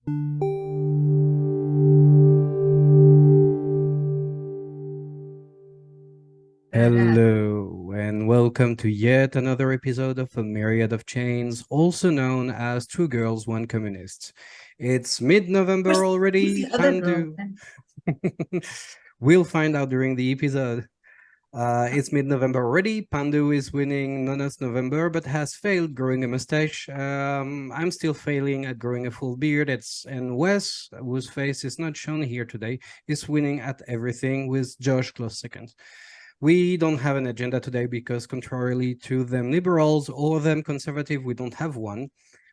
Hello, and welcome to yet another episode of A Myriad of Chains, also known as Two Girls, One Communist. It's mid-November Who's already, the other girl? Pandu. We'll find out during the episode. It's mid-November already. Pandu is winning Nona's November, but has failed growing a mustache. I'm still failing at growing a full beard. And Wes, whose face is not shown here today, is winning at everything with Josh close second. We don't have an agenda today because contrarily to them liberals or them conservative, we don't have one.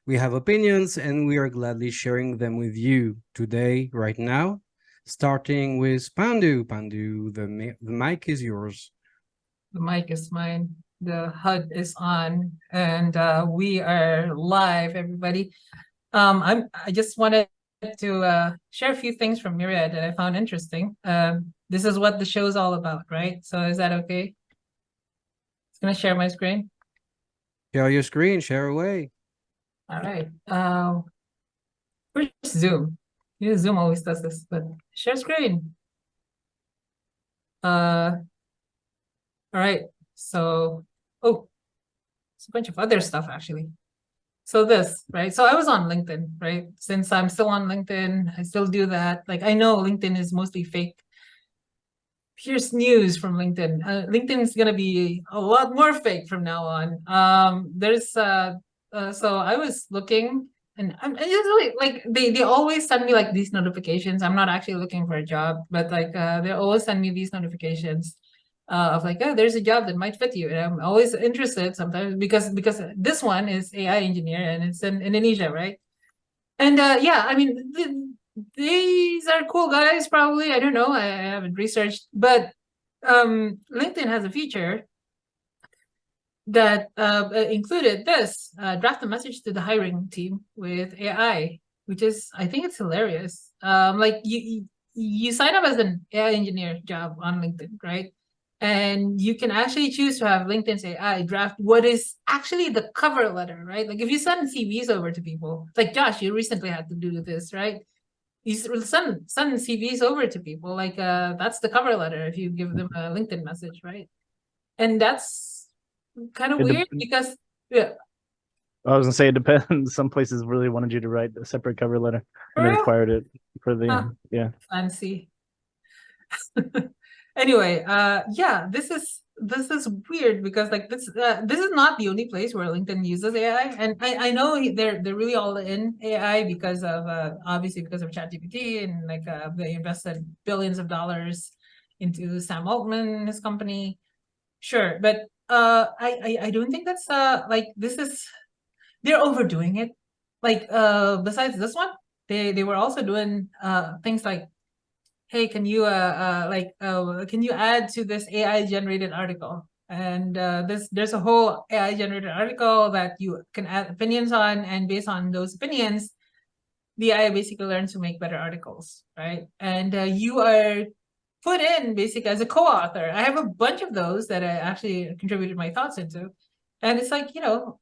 We have opinions and we are gladly sharing them with you today, right now, starting with Pandu. Pandu, the mic is yours. The mic is mine. The HUD is on, and we are live, everybody. I just wanted to share a few things from Myriad that I found interesting. This is what the show is all about, right? So is that okay? It's gonna share my screen. Share your screen, share away. All right. Where's Zoom? You know, Zoom always does this, but share screen. All right. So, oh, it's a bunch of other stuff actually. So this, right? So I was on LinkedIn, right? Since I'm still on LinkedIn, I still do that. Like I know LinkedIn is mostly fake. Here's news from LinkedIn. LinkedIn is gonna be a lot more fake from now on. So I was looking, and I'm usually like they always send me like these notifications. I'm not actually looking for a job, but like they always send me these notifications of like, oh, there's a job that might fit you, and I'm always interested sometimes because this one is AI engineer and it's in Indonesia, right? And yeah, I mean, these are cool guys, probably. I don't know. I haven't researched, but LinkedIn has a feature that included this draft a message to the hiring team with AI, which is, I think it's hilarious. Like you sign up as an AI engineer job on LinkedIn, right? And you can actually choose to have LinkedIn's AI draft what is actually the cover letter, right? Like if you send CVs over to people, like Josh, you recently had to do this, right? You send CVs over to people, like that's the cover letter if you give them a LinkedIn message, right? And that's kind of It weird de- because yeah, I was gonna say it depends. Some places really wanted you to write a separate cover letter, for and they real, required it for huh, the yeah. fancy. Anyway, yeah, this is weird because like this is not the only place where LinkedIn uses AI, and I know they're really all in AI because of obviously because of ChatGPT and like they invested billions of dollars into Sam Altman, his company. Sure, but I don't think that's like this is they're overdoing it. Like besides this one, they were also doing things like, hey, can you can you add to this AI generated article? And there's a whole AI generated article that you can add opinions on, and based on those opinions, the AI basically learns to make better articles, right? And you are put in basically as a co-author. I have a bunch of those that I actually contributed my thoughts into. And it's like,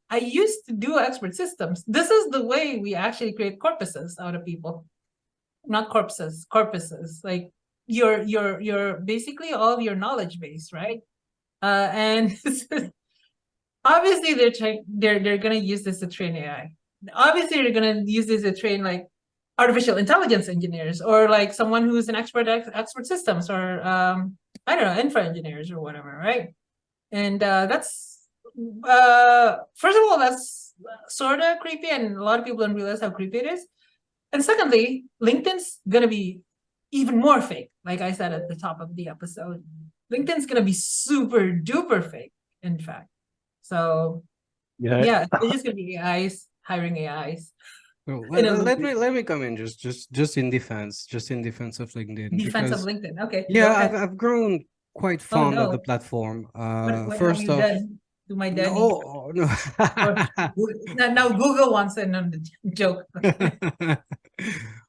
I used to do expert systems. This is the way we actually create corpuses out of people. Not corpses, corpuses. Like your basically all of your knowledge base, right? And obviously they're gonna use this to train AI. Obviously they're gonna use this to train like artificial intelligence engineers or like someone who's an expert systems or I don't know, infra engineers or whatever, right? And that's first of all, that's sort of creepy, and a lot of people don't realize how creepy it is. And secondly, LinkedIn's gonna be even more fake, like I said at the top of the episode. LinkedIn's gonna be super duper fake, in fact. So Yeah, yeah, it's just gonna be AIs hiring AIs Well, in let, a let loop. me let me come in just in defense of LinkedIn, Defense of because LinkedIn. Okay, go yeah, I've ahead. I've grown quite Oh fond of the no, platform. what have First you off, done to my Danny? no, no. Or now Google wants in on the joke.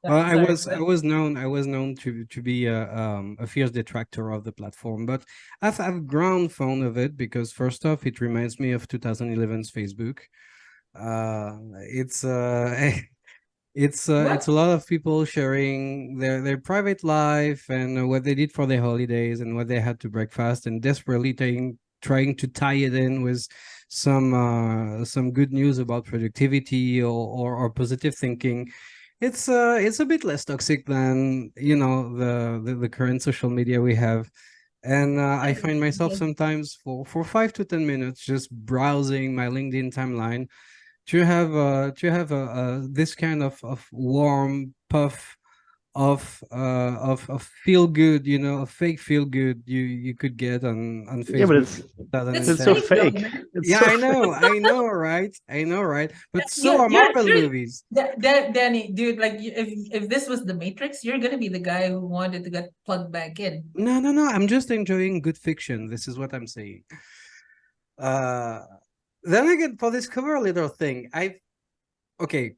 Well, Sorry, I was known to be a fierce detractor of the platform, but I've grown fond of it because first off, it reminds me of 2011's Facebook. It's It's What? a lot of people sharing their private life and what they did for their holidays and what they had to breakfast, and desperately trying to tie it in with some good news about productivity or positive thinking. It's a bit less toxic than the current social media we have. And I find myself sometimes for 5 to 10 minutes just browsing my LinkedIn timeline to have this kind of warm puff of feel good, a fake feel good you could get on Yeah, but Facebook in It's it's so 2010. fake though, fake. man. It's Yeah, so I know, right? I know, right? But so Yeah, are Marvel you're movies. Danny, dude. Like, if this was the Matrix, you're gonna be the guy who wanted to get plugged back in. No, no, no. I'm just enjoying good fiction. This is what I'm saying. Uh, then again, for this cover little thing, okay,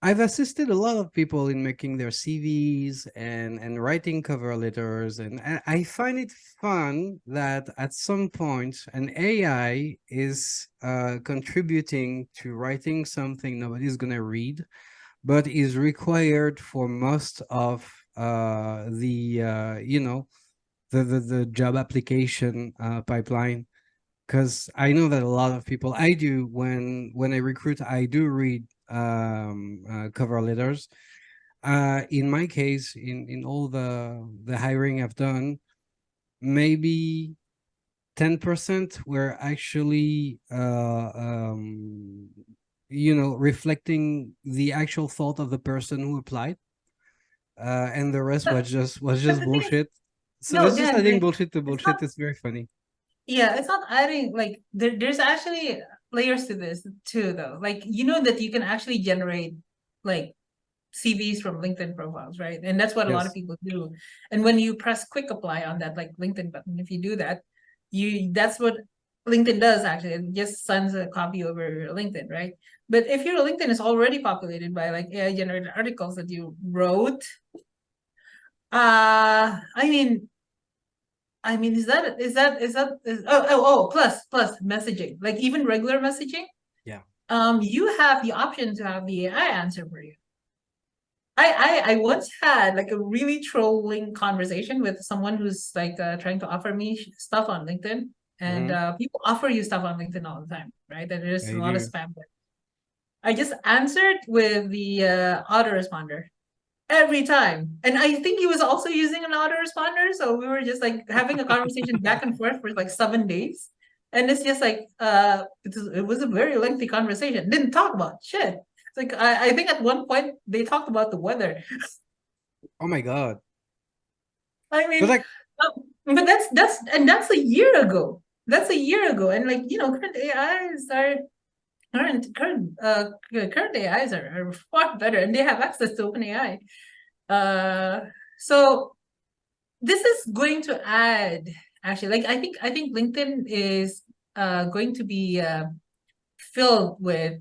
I've assisted a lot of people in making their CVs and writing cover letters, and I find it fun that at some point an AI is contributing to writing something nobody's gonna read, but is required for most of the job application pipeline. Because I know that a lot of people, I do when I recruit, I do read cover letters. In my case, in all the hiring I've done, maybe 10% were actually reflecting the actual thought of the person who applied, and the rest was just But the thing is, bullshit. So no, it's just Dan, adding like, bullshit to it's not. bullshit. It's very funny. Yeah, it's not adding, like, there's actually layers to this too, though. Like, you know that you can actually generate like CVs from LinkedIn profiles, right? And that's what a lot of Yes. people do. And when you press quick apply on that like LinkedIn button, if you do that, that's what LinkedIn does actually. It just sends a copy over your LinkedIn, right? But if your LinkedIn is already populated by like AI generated articles that you wrote, I mean, plus messaging, like even regular messaging, Yeah. you have the option to have the AI answer for you. I once had like a really trolling conversation with someone who's like trying to offer me stuff on LinkedIn, and Hmm. people offer you stuff on LinkedIn all the time, right? And there's a I lot of do. spam there. I just answered with the autoresponder every time. And I think he was also using an autoresponder. So we were just like having a conversation back and forth for like 7 days. And it's just like it was a very lengthy conversation. Didn't talk about shit. It's like I think at one point they talked about the weather. Oh my god. I But mean, like, but that's a year ago. That's a year ago. And like, current AIs are current AIs are far better, and they have access to OpenAI. So this is going to add, actually, like, I think LinkedIn is going to be filled with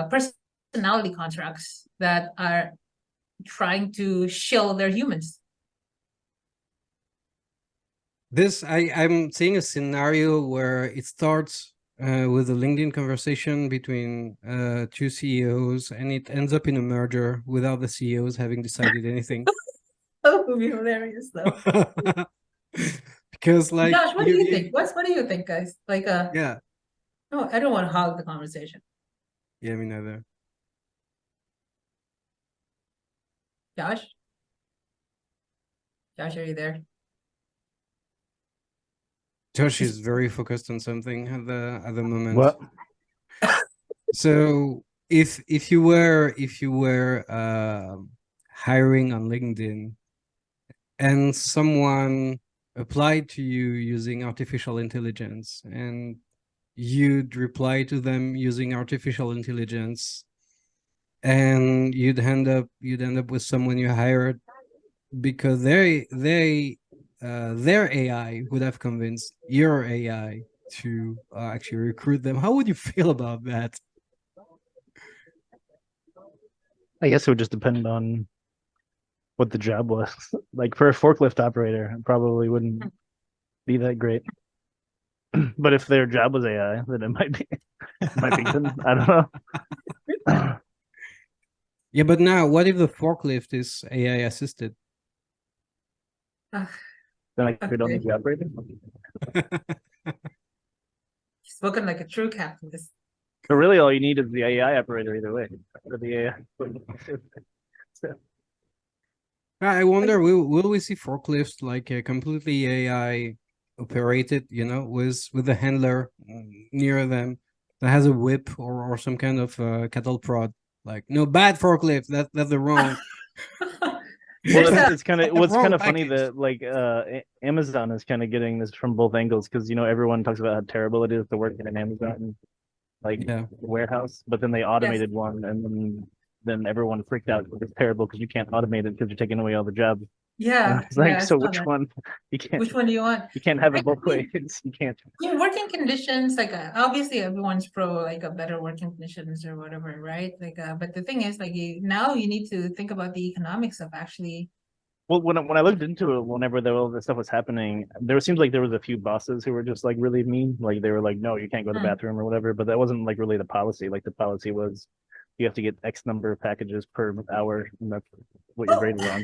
personality constructs that are trying to shill their humans. I'm seeing a scenario where it starts with a LinkedIn conversation between two CEOs, and it ends up in a merger without the CEOs having decided anything. That would be hilarious, though. Because like Josh, what do you think? What do you think, guys? Like, yeah, no, I don't want to hog the conversation. yeah, me neither. Josh, Josh, are you there? Josh Is is very focused on something at the moment. what? So if you were hiring on LinkedIn and someone applied to you using artificial intelligence, and you'd reply to them using artificial intelligence, and you'd end up with someone you hired because their AI would have convinced your AI to actually recruit them. How would you feel about that? I guess it would just depend on what the job was. Like for a forklift operator, it probably wouldn't be that great. But if their job was AI, then it might be good. I don't know. Yeah, but now what if the forklift is AI assisted? Ugh, Then I don't okay. need the operator. Spoken like a true capitalist. But really, all you need is the AI operator either way, or the AI. I wonder, will we see forklifts like completely AI operated, you know, with the handler near them that has a whip or some kind of cattle prod? Like, no, bad forklift. That's the wrong Well, There's a it's kind of wrong funny package. that like Amazon is kind of getting this from both angles because everyone talks about how terrible it is to work in an Amazon like Yeah. warehouse, but then they yes. automated one, and then everyone freaked out because it's terrible because you can't automate it because you're taking away all the jobs. And Yeah, it's yeah, like, I so saw which that. one? You can't Which one do you want? have I it both mean, ways. You can't. working conditions, like obviously everyone's pro like a better working conditions or whatever, right? Like, but the thing is, like, now you need to think about the economics of actually. Well, when I looked into it, whenever all this stuff was happening, there seems like there was a few bosses who were just like really mean. Like they were like, "No, you can't go to the Hmm. bathroom" or whatever. But that wasn't like really the policy. Like the policy was, you have to get X number of packages per hour, and that's what you're Well, graded on.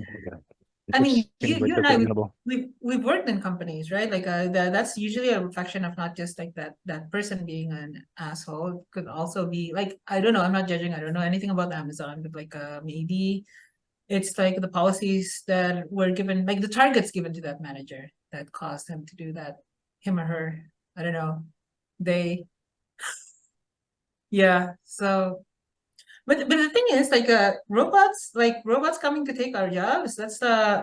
I mean, Which seems like you and that's I, reasonable. we've worked in companies, right? Like, that's usually a reflection of not just like that person being an asshole. It could also be like, I don't know, I'm not judging, I don't know anything about Amazon, but like, maybe it's like the policies that were given, like the targets given to that manager that caused him to do that, him or her. I don't know. They, yeah. So, but the thing is, like robots coming to take our jobs. That's I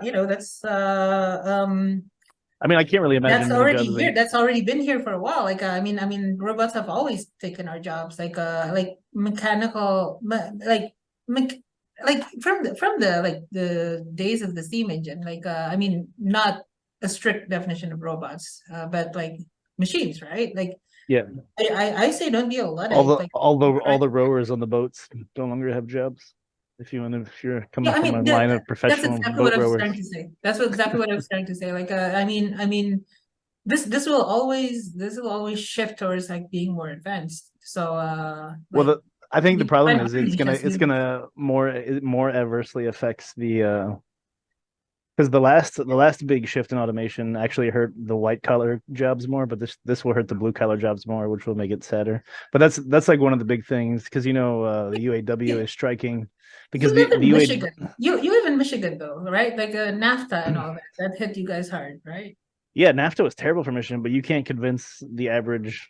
mean, I can't really that's imagine many already jobs here. that. That's already been here for a while. Like, I mean, robots have always taken our jobs. Like mechanical, like from the like the days of the steam engine. Like, I mean, not a strict definition of robots, but like machines, right? Like, Yeah, I say don't be a luddite. Like, all the rowers on the boats no longer have jobs. If you're yeah, coming I from a mean, line of that's professional exactly what boat I was rowers. trying to say. Exactly what I was trying to say. Like, I mean, this will always shift towards like being more advanced. So, Well, like I think the we problem find is niches, it's gonna more adversely affects the because the last big shift in automation actually hurt the white collar jobs more, but this will hurt the blue collar jobs more, which will make it sadder. But that's like one of the big things because the UAW you is striking because you live the in UA Michigan. You live in Michigan though, right? Like, NAFTA and all that. That hit you guys hard, right? yeah, NAFTA was terrible for Michigan, but you can't convince the average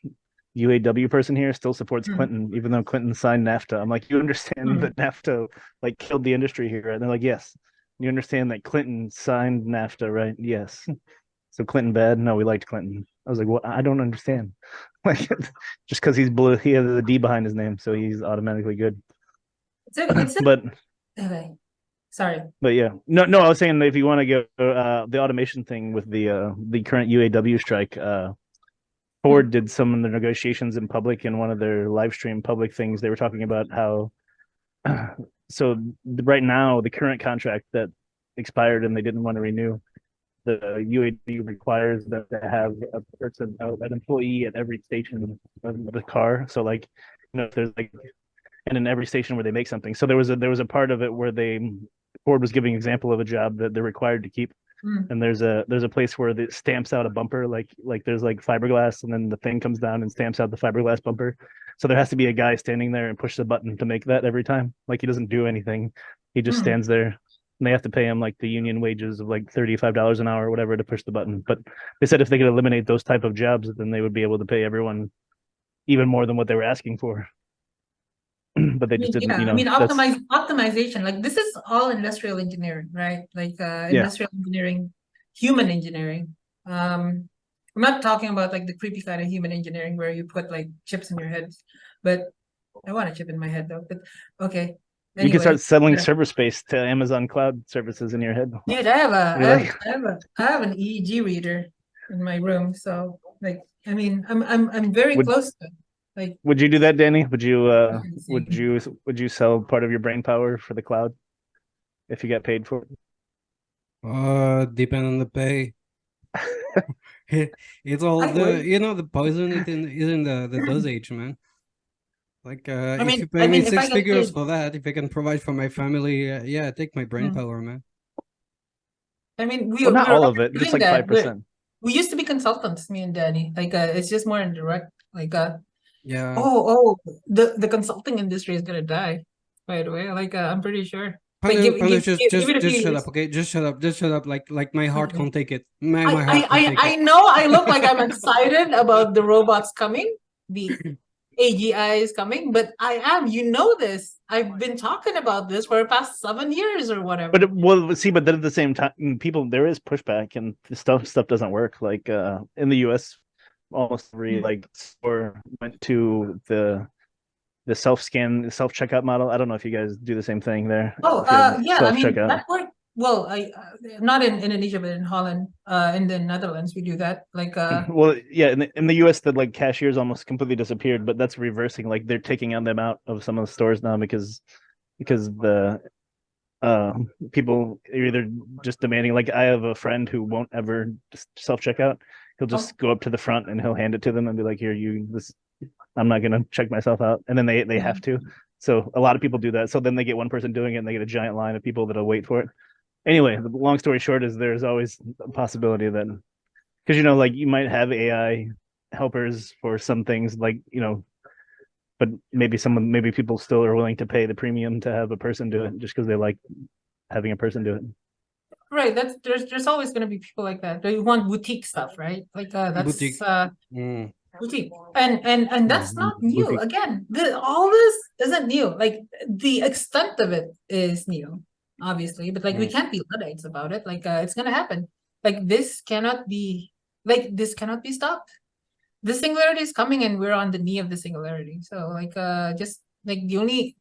UAW person here still supports Hmm. Clinton, even though Clinton signed NAFTA. I'm like, you understand Hmm. that NAFTA like killed the industry here? And they're like, yes. You understand that Clinton signed NAFTA, right? Yes. So Clinton bad? No, we liked Clinton. I was like, what? I don't understand. Like, just because he's blue, he has a D behind his name, so he's automatically good. It's a but okay. Sorry. yeah, no, I was saying that if you want to go the automation thing with the current UAW strike, Hmm. Ford did some of the negotiations in public in one of their live stream public things. They were talking about how so right now the current contract that expired and they didn't want to renew, the UAW requires them to have a person, an employee at every station of the car. So like, if there's like, and in every station where they make something. So there was a part of it where Ford was giving example of a job that they're required to keep, Hmm. and there's a place where it stamps out a bumper, like there's like fiberglass, and then the thing comes down and stamps out the fiberglass bumper. So there has to be a guy standing there and push the button to make that every time. Like he doesn't do anything, he just Hmm. stands there. And they have to pay him like the union wages of like $35 an hour or whatever to push the button. But they said if they could eliminate those type of jobs, then they would be able to pay everyone even more than what they were asking for. But they just didn't. Yeah, I mean, That's optimization, like this is all industrial engineering, right? Like, yeah. industrial engineering, human engineering. I'm not talking about like the creepy kind of human engineering where you put like chips in your head, but I want a chip in my head though. But okay, You can anyway. start selling Yeah. server space to Amazon Cloud services in your head. Dude, I have a, You're I have, like, I have a, I have an EEG reader in my room, so like, I mean, I'm very would close to it. Like, would you do that, Danny? see. Would you sell part of your brain power for the cloud if you get paid for Depend on the pay. It's all I would. the poison is in the dosage, man. Like, I if mean, you pay me if I six get figures paid, for that, if I can provide for my family, yeah, take my brain mm, power, man. I mean, Well, not we're all already of it, just doing like that. 5%. We used to be consultants, me and Danny. Like, it's just more indirect. Like, Yeah. the consulting industry is gonna die right away. Like, I'm pretty sure. Like, Pandu, give it a few just shut up, years. okay? Just shut up. Like my heart Okay. can't take it. My heart can't take I it. know I look like I'm excited about the robots coming, the AGI is coming, but I am. You know this. I've been talking about this for the past 7 years or whatever. But well, see, but then at the same time, people there is pushback, and stuff doesn't work. Like in the U.S., almost every like store went to the self checkout model. I don't know if you guys do the same thing there. Oh, If you have yeah. I self mean, checkout. that worked. Well, I not in Indonesia, but in Holland, in the Netherlands, we do that. Like, Well, yeah, in the U.S., the like cashiers almost completely disappeared, but that's reversing. Like they're taking them out of some of the stores now because the people are either just demanding. Like I have a friend who won't ever just self checkout. He'll just go up to the front and he'll hand it to them and be like, "Here, you this. I'm not gonna check myself out," and then they have to. So a lot of people do that. So then they get one person doing it, and they get a giant line of people that'll wait for it. Anyway, the long story short is there's always a possibility that because like you might have AI helpers for some things, like but maybe people still are willing to pay the premium to have a person do it just because they like having a person do it. right. There's always gonna be people like that. They want boutique stuff, right? Like, that's Boutique. Mm. boutique, and that's not new. Boutique. Again, all this isn't new. Like, the extent of it is new, obviously, but like, we can't be Luddites about it. Like, it's gonna happen. Like, this cannot be stopped. The singularity is coming, and we're on the knee of the singularity. So, like, just like the only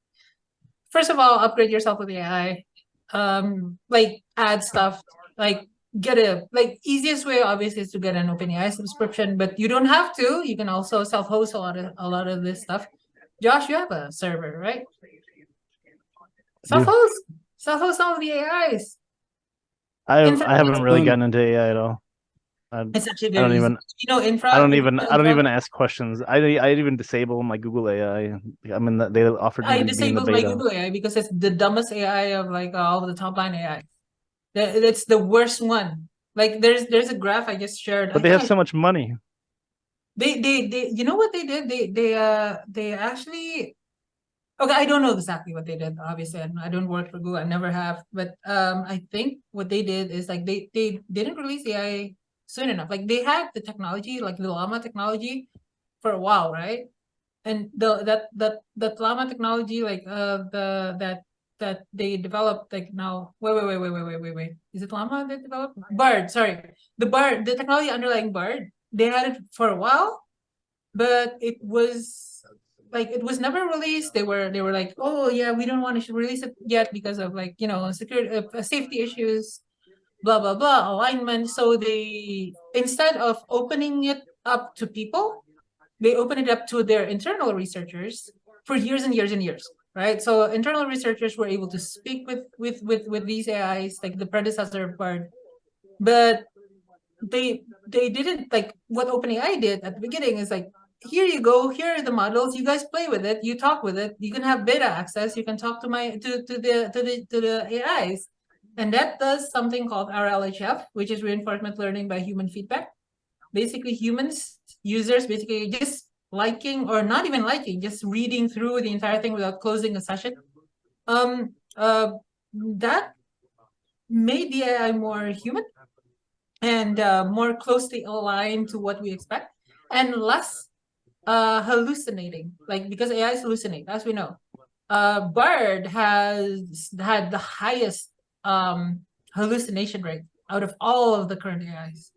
first of all, upgrade yourself with AI. Like, add stuff. Like, get a easiest way obviously is to get an OpenAI subscription, but you don't have to. You can also self-host a lot of this stuff. Josh, you have a server, right? Self-host. Self-host all of the AIs. I haven't really gotten into AI at all. It's actually I don't very easy. even Infra. I don't even ask questions. I even disable my Google AI. I mean they offered me I to be in the disabled my beta. Google AI because it's the dumbest AI of like all of the top line AI. It's the worst one. Like, there's a graph I just shared. But they have so much money. They you know what they did? They actually, okay, I don't know exactly what they did. Obviously, I don't work for Google. I never have. But I think what they did is like they didn't release AI soon enough. Like, they had the technology, like the llama technology, for a while, right? And that llama technology, like that they developed, like, now wait, is it llama that developed Bard? Sorry, the technology underlying Bard, they had it for a while, but it was never released. They were like, oh yeah, we don't want to release it yet because of, like, security, safety issues, blah blah blah, alignment. So they, instead of opening it up to people, they open it up to their internal researchers for years and years and years, right? So internal researchers were able to speak with these AIs, like the predecessor of Bard, but they didn't, like, what OpenAI did at the beginning is like, here you go, here are the models, you guys play with it, you talk with it, you can have beta access, you can talk to the AIs, and that does something called RLHF, which is reinforcement learning by human feedback. Basically, users basically just liking, or not even liking, just reading through the entire thing without closing a session. That made the AI more human and more closely aligned to what we expect, and less hallucinating. Like, because AIs hallucinate, as we know. Bard has had the highest hallucination rate out of all of the current AIs.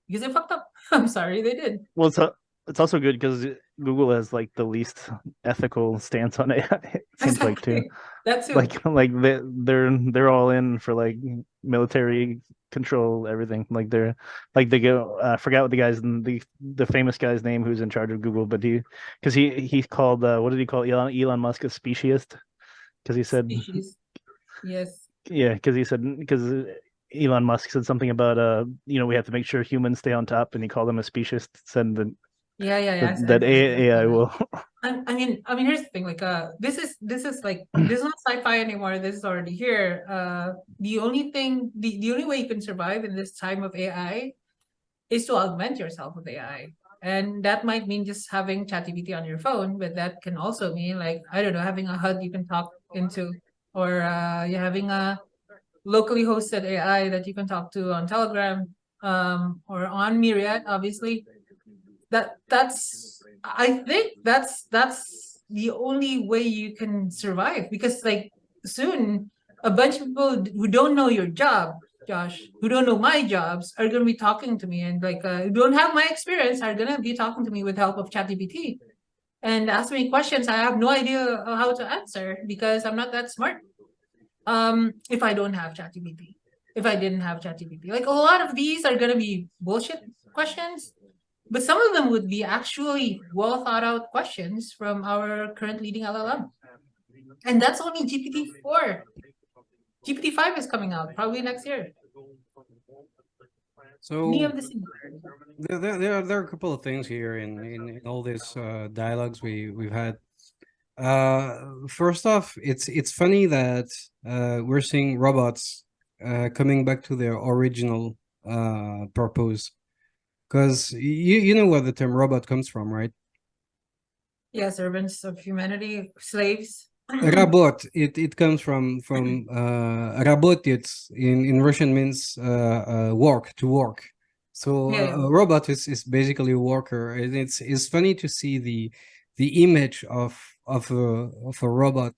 Because they fucked up. I'm sorry, they did. Well, it's also good because Google has like the least ethical stance on AI. It seems like too. That's like they're all in for like military control everything. Like they go. I forgot what the guy's the famous guy's name who's in charge of Google, but he called what did he call Elon Musk a speciesist because he said species. Yes. yeah because Elon Musk said something about we have to make sure humans stay on top, and he called them a speciesist. Said that Yeah. AI will I mean, here's the thing. Like, this is like this is not sci-fi anymore. This is already here. The only thing, the only way you can survive in this time of AI is to augment yourself with AI. And that might mean just having ChatGPT on your phone, but that can also mean, like, I don't know, having a HUD you can talk into, or you're having a locally hosted AI that you can talk to on Telegram, or on Myriad, obviously. That's I think that's the only way you can survive, because like soon a bunch of people who don't know your job, Josh, who don't know my jobs, are going to be talking to me, and like who don't have my experience are going to be talking to me with help of ChatGPT and ask me questions I have no idea how to answer because I'm not that smart. If I don't have ChatGPT, if I didn't have ChatGPT, like a lot of these are going to be bullshit questions, but some of them would be actually well thought out questions from our current leading LLM. And that's only GPT-4. GPT-5 is coming out probably next year. Any So of this. there are a couple of things here in all these dialogues we've had. First off, it's funny that we're seeing robots coming back to their original purpose, because you know where the term robot comes from, right? Yeah, servants of humanity, slaves. Rabot, it comes from rabot. It's in Russian means work, to work. So Yeah, yeah. a robot is basically a worker, and it's funny to see the image of a robot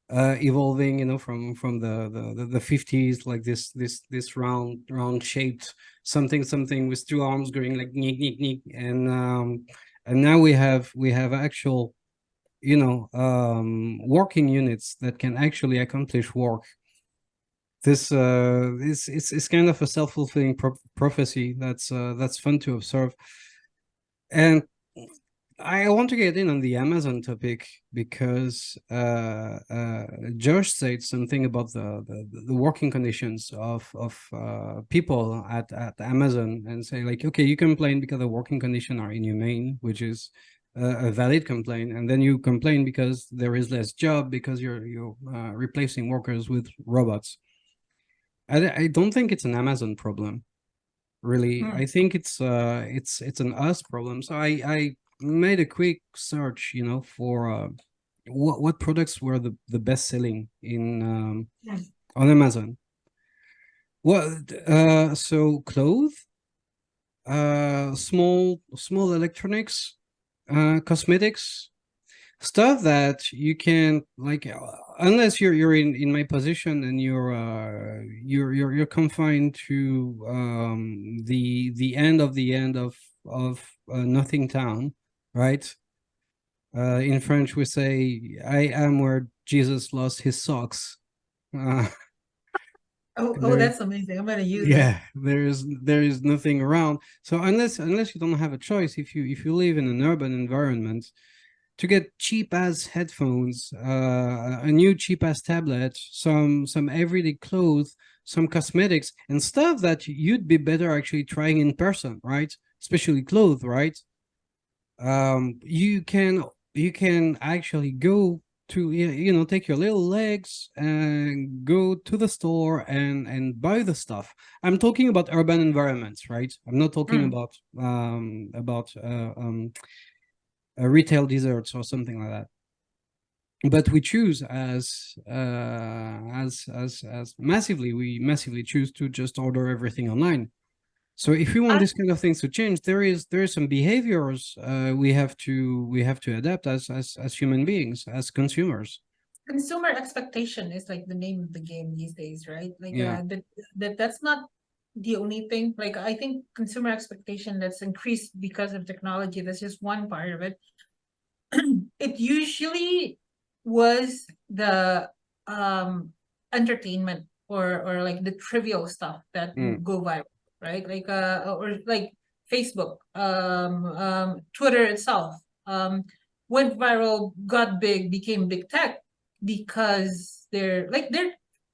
evolving, you know, from the 50s, like this round shaped something with two arms going like nick nick nick, and now we have actual, you know, working units that can actually accomplish work. This it's kind of a self-fulfilling prophecy that's fun to observe. And I want to get in on the Amazon topic because Josh said something about the working conditions of people at Amazon, and say like, okay, you complain because the working conditions are inhumane, which is a valid complaint, and then you complain because there is less job because you're replacing workers with robots. I don't think it's an Amazon problem, really. I think it's an us problem. So I made a quick search, you know, for what products were the best selling in on Amazon. Well, so clothes, small electronics, cosmetics, stuff that you can like, unless you're in my position and you're confined to the end of nothing town, right? In French we say I am where Jesus lost his socks. uh, Oh, there, that's amazing. I'm gonna use that. yeah, there is nothing around. So unless you don't have a choice, if you live in an urban environment, to get cheap ass headphones, a new cheap ass tablet, some everyday clothes, some cosmetics, and stuff that you'd be better actually trying in person, right? Especially clothes, right? You can actually go to, you know, take your little legs and go to the store and buy the stuff. I'm talking about urban environments, right? I'm not talking about retail desserts or something like that. But we choose as massively, we massively choose to just order everything online. So if we want I, this kind of things to change, there is some behaviors we have to adapt as human beings, as consumers. Consumer expectation is like the name of the game these days, right? Like Yeah. that's not the only thing. Like I think consumer expectation that's increased because of technology, that's just one part of it. It usually was the entertainment, or like the trivial stuff that Mm. would go viral, right? Like or like Facebook, Twitter itself, went viral, got big, became big tech because they're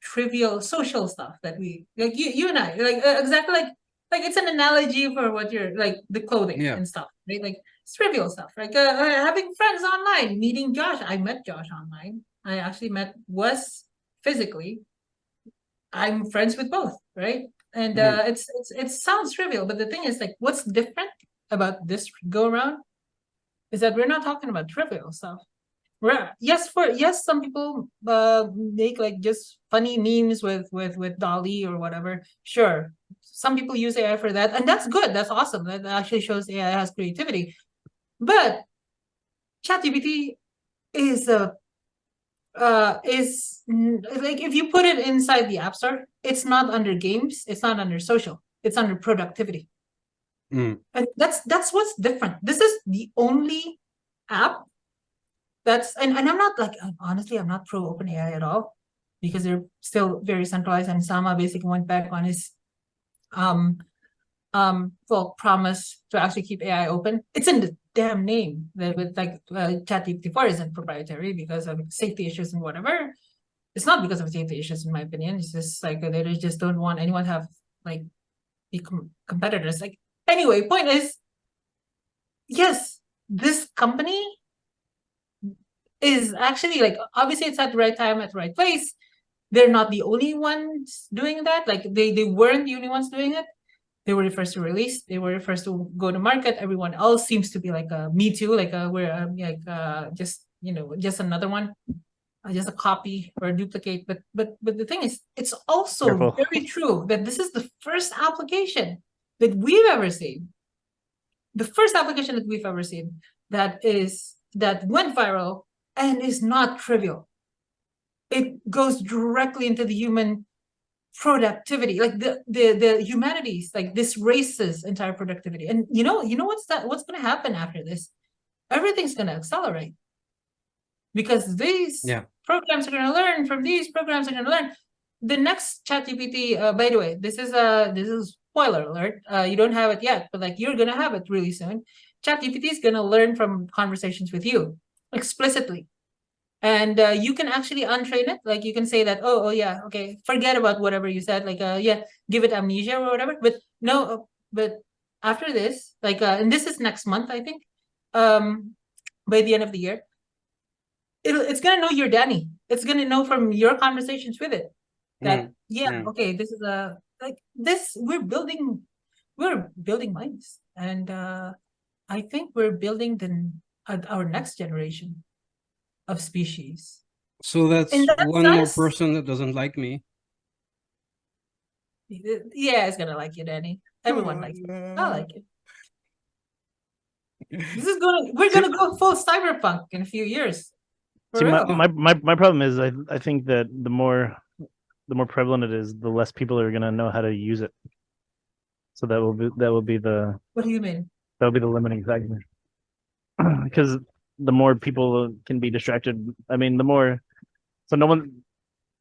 trivial social stuff that we like, you and I, like exactly like it's an analogy for what you're like, the clothing Yeah. and stuff, right? Like It's trivial stuff, like having friends online, meeting Josh. I met Josh online. I actually met Wes physically. I'm friends with both, right? And it sounds trivial, but the thing is, like, what's different about this go around is that we're not talking about trivial stuff. Yes, some people make like just funny memes with Dolly or whatever. Sure, some people use AI for that, and that's good. That's awesome. That actually shows AI has creativity. But ChatGPT is a like, if you put it inside the App Store, it's not under games, it's not under social, it's under productivity. Mm. And that's what's different. This is the only app that's, and I'm not like, honestly, I'm not pro OpenAI at all, because they're still very centralized, and Sama basically went back on his well, promise to actually keep AI open. It's in the damn name. That with like ChatGPT-4 isn't proprietary because of safety issues and whatever. It's not because of safety issues, in my opinion. It's just like they just don't want anyone to have like be competitors. Like, anyway, point is, yes, this company is actually, like, obviously it's at the right time at the right place. They're not the only ones doing that. Like, they weren't the only ones doing it. They were the first to release. They were the first to go to market. Everyone else seems to be like a me too, like we're like just, you know, just another one, just a copy or a duplicate. But the thing is, it's also Careful. very true that this is the first application that we've ever seen. The first application that we've ever seen that went viral and is not trivial. It goes directly into the human productivity, like the humanities, like this race's entire productivity. And you know what's going to happen after this? Everything's going to accelerate, because these programs are going to learn from these programs are going to learn. The next ChatGPT, by the way, this is spoiler alert. You don't have it yet, but like, you're going to have it really soon. ChatGPT is going to learn from conversations with you explicitly. And you can actually untrain it. Like, you can say that, oh yeah, okay, forget about whatever you said, like yeah, give it amnesia or whatever. But no, but after this, like and this is next month, I think, by the end of the year, it's gonna know your Danny. It's gonna know from your conversations with it that okay, this is a like this. We're building minds, and I think we're building our next generation of species. So that's In that one more sense, person that doesn't like me. yeah, it's gonna like you, Danny. Everyone likes you. I like it. We're gonna go full cyberpunk in a few years. For See, real. my problem is I think that the more prevalent it is, the less people are gonna know how to use it. So that will be the What do you mean? that will be the limiting factor. Because the more people can be distracted, I mean, the more, so no one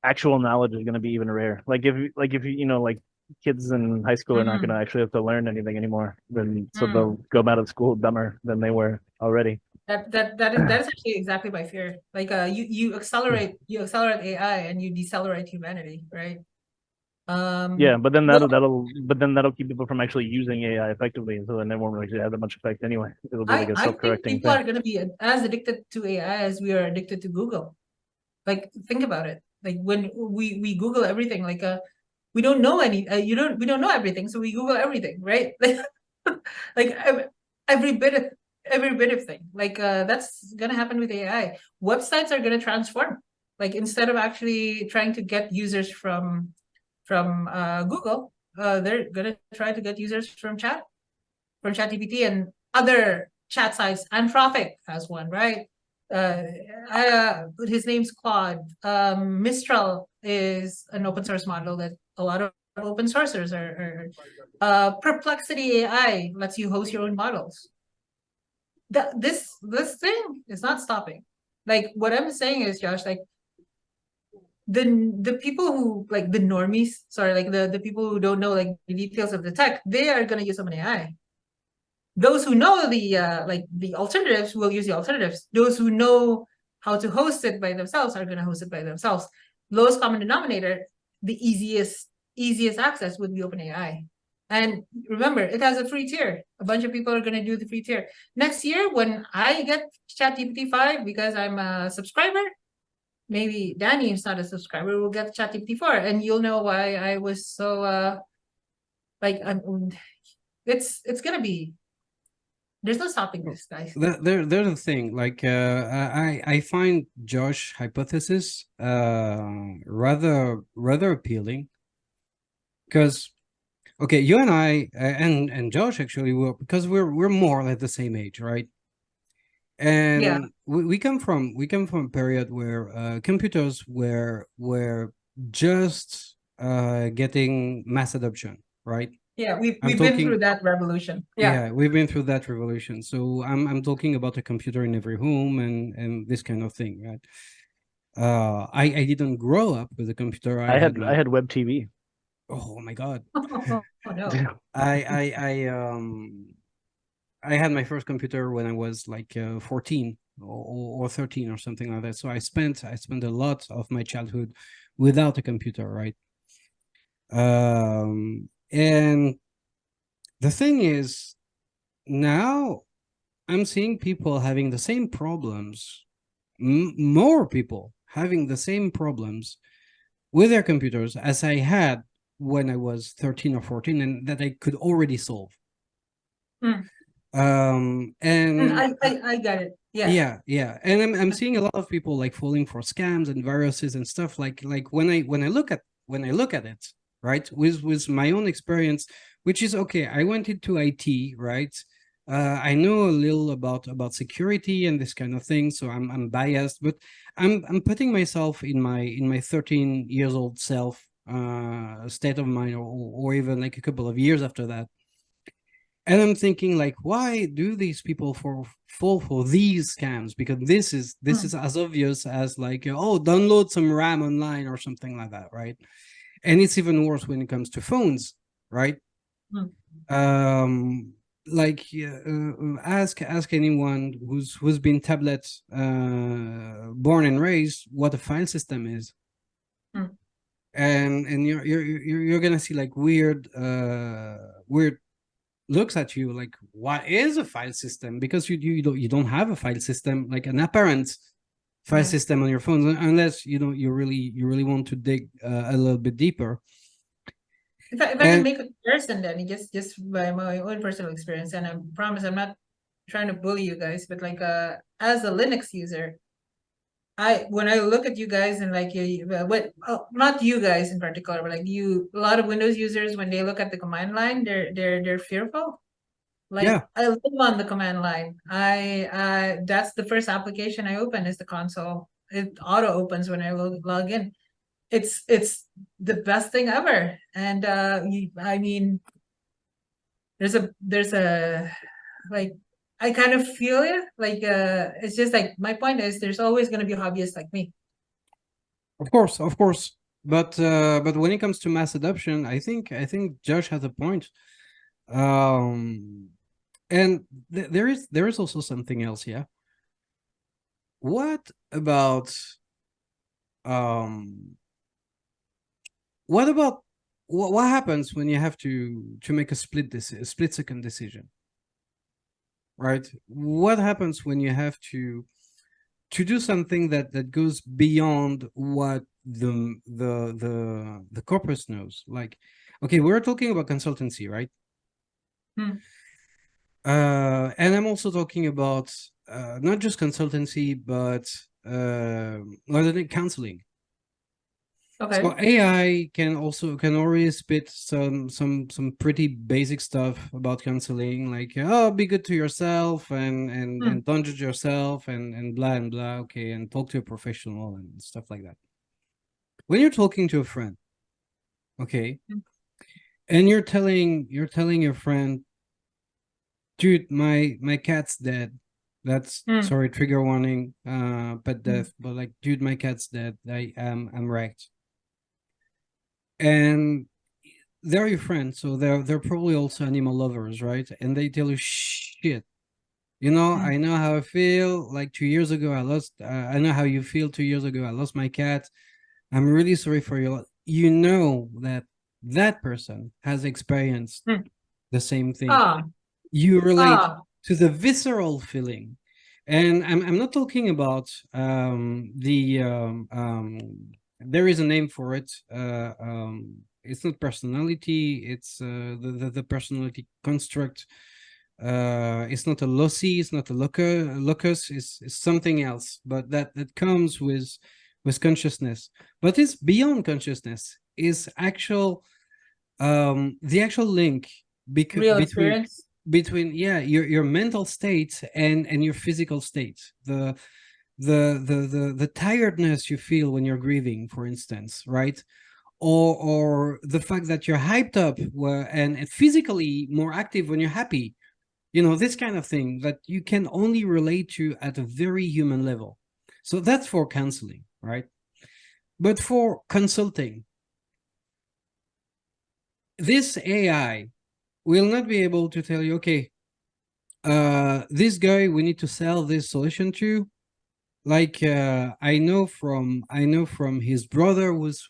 actual knowledge is going to be even rare. Like if you know, like kids in high school are not going to actually have to learn anything anymore, then so they'll go out of school dumber than they were already. That is actually exactly my fear. Like you accelerate AI and you decelerate humanity, right? Yeah, but then that'll keep people from actually using AI effectively, and so then it won't really have that much effect anyway. It'll be like a I think self-correcting people thing. are gonna be as addicted to AI as we are addicted to Google. Like, think about it. Like, when we Google everything, like we don't know we don't know everything, so we Google everything, right? Like every bit of thing. Like that's gonna happen with AI. Websites are gonna transform. Like, instead of actually trying to get users from Google, they're gonna try to get users from ChatGPT and other chat sites. Anthropic has one, right? His name's Claude. Mistral is an open source model that a lot of open sourcers are. Perplexity AI lets you host your own models. This thing is not stopping. Like, what I'm saying is, Josh, like the people who, like, the normies, sorry, like the people who don't know like the details of the tech, they are gonna use some AI. Those who know the like the alternatives will use the alternatives. Those who know how to host it by themselves are gonna host it by themselves. Lowest common denominator, the easiest access would be OpenAI. And remember, it has a free tier. A bunch of people are going to do the free tier. Next year, when I get ChatGPT 5, because I'm a subscriber, maybe Danny is not a subscriber, will get ChatGPT 4. And you'll know why I was so, like, it's going to be, there's no stopping this, guys. There's the thing. Like, I find Josh hypothesis rather appealing, because okay, you and I and Josh actually will, because we're more or less the same age, right? And Yeah. we come from a period where computers were just getting mass adoption, right? Yeah, I'm we've been talking, through that revolution. Yeah. yeah, we've been through that revolution. So I'm talking about a computer in every home and this kind of thing, right? I didn't grow up with a computer. I had I my, had web TV. oh my God. Oh, no. I had my first computer when I was like 14 or 13 or something like that. So I spent a lot of my childhood without a computer, right? And the thing is, now I'm seeing people having the same problems, more people having the same problems with their computers as I had when I was 13 or 14, and that I could already solve. Mm. And I got it. Yeah. yeah, and I'm seeing a lot of people like falling for scams and viruses and stuff. Like when I look at it, right, with my own experience, which is okay. I went into IT, right? I know a little about security and this kind of thing, so I'm biased, but I'm putting myself in my 13 years old self state of mind, or even like a couple of years after that. And I'm thinking, like, why do these people fall for these scams? Because this is as obvious as like, oh, download some RAM online or something like that, right? And it's even worse when it comes to phones, right? Mm. Like, ask anyone who's been tablet born and raised what a file system is. Mm. And you're gonna see like weird looks at you like, what is a file system? Because you don't have a file system, like an apparent file Yeah. system on your phone, unless you really want to dig a little bit deeper. If I can And make a comparison, then just by my own personal experience, and I promise I'm not trying to bully you guys, but like as a Linux user, when I look at you guys and like what not you guys in particular, but like a lot of Windows users, when they look at the command line, they're fearful. Like yeah, I live on the command line. I that's the first application I open is the console. It auto opens when I log in. It's the best thing ever. And I mean, there's a like I kind of feel it. Like it's just like my point is there's always gonna be hobbyists like me. of course. But when it comes to mass adoption, I think Josh has a point. Um, and there is also something else. Yeah. What about um what about what happens when you have to make a split second decision, right? What happens when you have to do something that goes beyond what the corpus knows? Like, okay, we're talking about consultancy, right? Hmm. And I'm also talking about not just consultancy, but counseling. Okay. So AI can already spit some pretty basic stuff about counseling, like, oh, be good to yourself Hmm. and don't judge yourself and blah and blah. Okay, and talk to a professional and stuff like that. When you're talking to a friend, okay, Hmm. and you're telling your friend, dude, my cat's dead. That's, Hmm. sorry, trigger warning, pet Hmm. death, but like, dude, my cat's dead. I'm wrecked. And they're your friends, so they're probably also animal lovers, right? And they tell you, shit, Hmm. I know how I feel. Like 2 years ago, I lost. I know how you feel. 2 years ago, I lost my cat. I'm really sorry for you. You know that that person has experienced Hmm. the same thing. Ah, You relate ah, to the visceral feeling. And I'm not talking about there is a name for it. It's not personality, it's the personality construct. It's not a loci, it's not a locus, it's something else, but that comes with consciousness. But it's beyond consciousness, is actual the actual link real between experience. yeah your mental state and your physical state, the tiredness you feel when you're grieving, for instance, right? Or the fact that you're hyped up and physically more active when you're happy, this kind of thing that you can only relate to at a very human level. So that's for counseling, right? But for consulting, this AI will not be able to tell you, okay, this guy we need to sell this solution to. Like I know from his brother was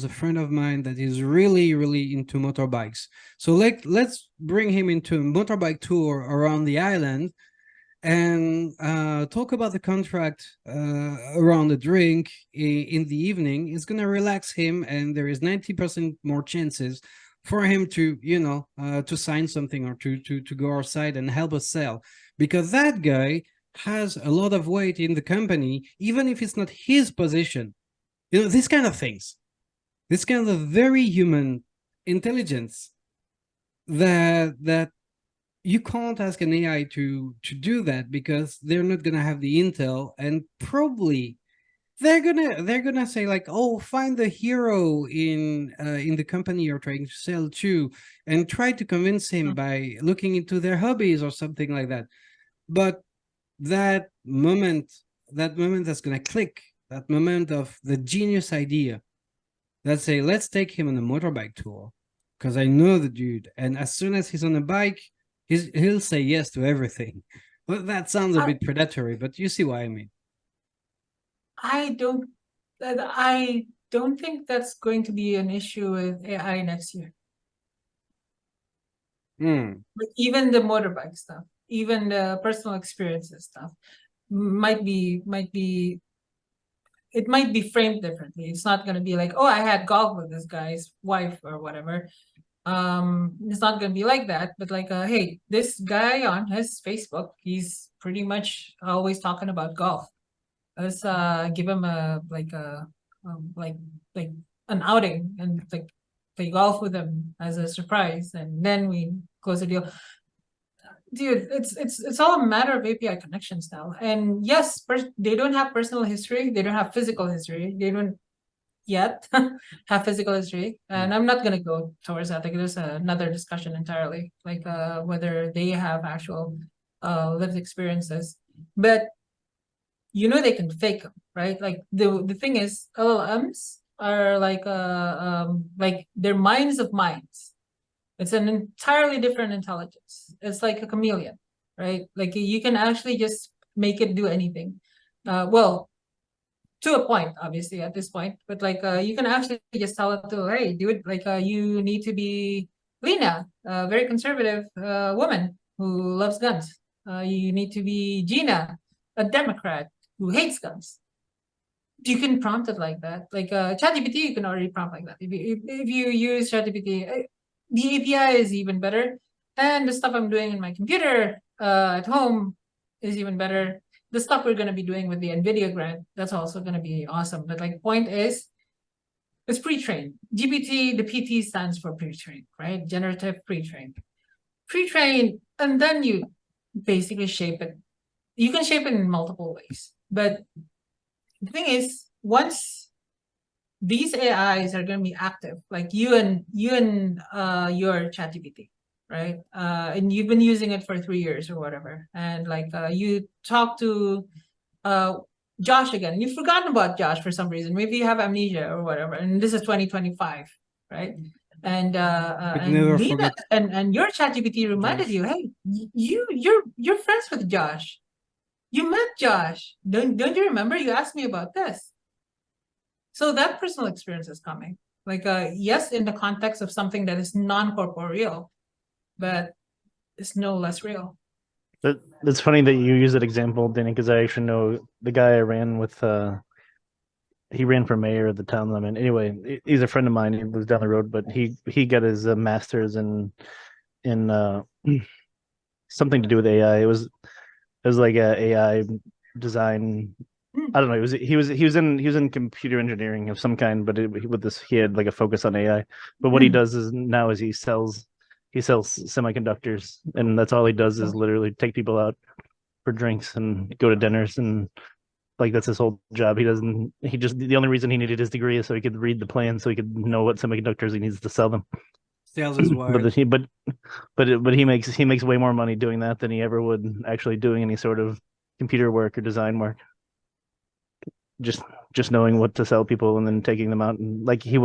a friend of mine that is really into motorbikes. So let's bring him into a motorbike tour around the island and talk about the contract around the drink in the evening. Is going to relax him, and there is 90% more chances for him to to sign something or to go outside and help us sell, because that guy has a lot of weight in the company, even if it's not his position. These kind of things, this kind of very human intelligence that you can't ask an AI to do that, because they're not gonna have the intel, and probably they're gonna say like, oh, find the hero in the company you're trying to sell to, and try to convince him Hmm. by looking into their hobbies or something like that. But that moment, that's gonna click, that moment of the genius idea, let's say, let's take him on a motorbike tour, because I know the dude, and as soon as he's on a bike, he'll say yes to everything. Well, that sounds a I, bit predatory, but you see what I mean. I don't, I don't think that's going to be an issue with AI next year. Hmm. But even the motorbike stuff, even the personal experiences stuff, might be it might be framed differently. It's not going to be like, oh, I had golf with this guy's wife or whatever. It's not going to be like that, but like, hey, this guy on his Facebook, he's pretty much always talking about golf. Let's give him like like an outing and like play golf with him as a surprise, and then we close the deal. Dude, it's all a matter of API connections now. And yes, they don't have personal history, they don't have physical history, they don't yet have physical history. And I'm not gonna go towards that. Like there's another discussion entirely, like whether they have actual lived experiences. But they can fake them, right? Like the thing is, LLMs are like they're minds of minds. It's an entirely different intelligence. It's like a chameleon, right? Like you can actually just make it do anything. Well, to a point, obviously, at this point, but like you can actually just tell it to, hey, dude, like you need to be Lena, a very conservative woman who loves guns. You need to be Gina, a Democrat who hates guns. You can prompt it like that. Like ChatGPT, you can already prompt like that. If you use ChatGPT, the API is even better, and the stuff I'm doing in my computer at home is even better. The stuff we're gonna be doing with the NVIDIA grant, that's also gonna be awesome. But like, point is, it's pre-trained. GPT, the PT stands for pre-trained, right? Generative pre-trained. Pre-trained, and then you basically shape it. You can shape it in multiple ways, but the thing is, once these AIs are going to be active, like you and your ChatGPT, right? And you've been using it for 3 years or whatever, and like you talk to uh Josh again, and you've forgotten about Josh for some reason. Maybe you have amnesia or whatever, and this is 2025, right? And Could and never Lena forget and your ChatGPT reminded Josh. you, hey, you're friends with Josh. You met Josh. Don't you remember? You asked me about this. So that personal experience is coming. Like, yes, in the context of something that is non-corporeal, but it's no less real. It's funny that you use that example, Danny, because I actually know the guy I ran with. He ran for mayor of the town that I'm in. Anyway, he's a friend of mine. He lives down the road, but he got his master's in something to do with AI. It was like a AI design. I don't know. He was in computer engineering of some kind, but with this he had like a focus on AI. But what he does is now is he sells semiconductors, and that's all he does is literally take people out for drinks and go to dinners, and like that's his whole job. He just the only reason he needed his degree is so he could read the plan, so he could know what semiconductors he needs to sell them. Sales is But wild. he makes way more money doing that than he ever would actually doing any sort of computer work or design work. Just just knowing what to sell people and then taking them out, and like he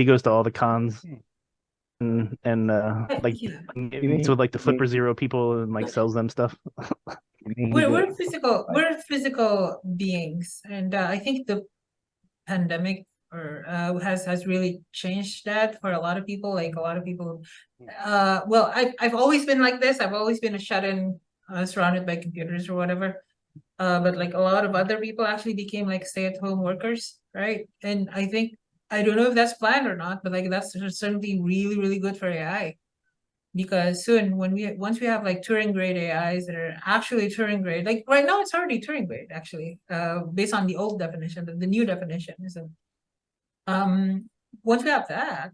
goes to all the cons and like Yeah. meets with like the Flipper Zero people and like sells them stuff. We're physical beings, and I think the pandemic or has really changed that for a lot of people. Like a lot of people, well, I've always been like this. I've always been a shut-in, surrounded by computers or whatever. But like a lot of other people actually became like stay-at-home workers, right? And I think I don't know if that's planned or not, but like that's certainly really, really good for AI. Because soon when once we have like Turing grade AIs that are actually Turing grade, like right now it's already Turing grade actually, based on the old definition, the new definition isn't. Once we have that,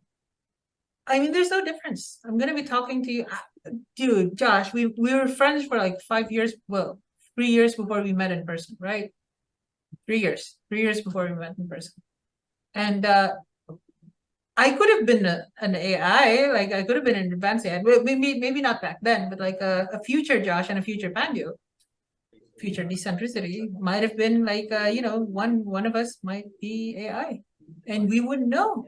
I mean there's no difference. I'm gonna be talking to you, dude, Josh, we were friends for like 5 years, well, 3 years before we met in person, right? 3 years before we met in person. And I could have been an AI, like I could have been an advanced AI. Maybe not back then, but like a future Josh and a future Pandu, future decentricity might have been like one of us might be AI, and we wouldn't know.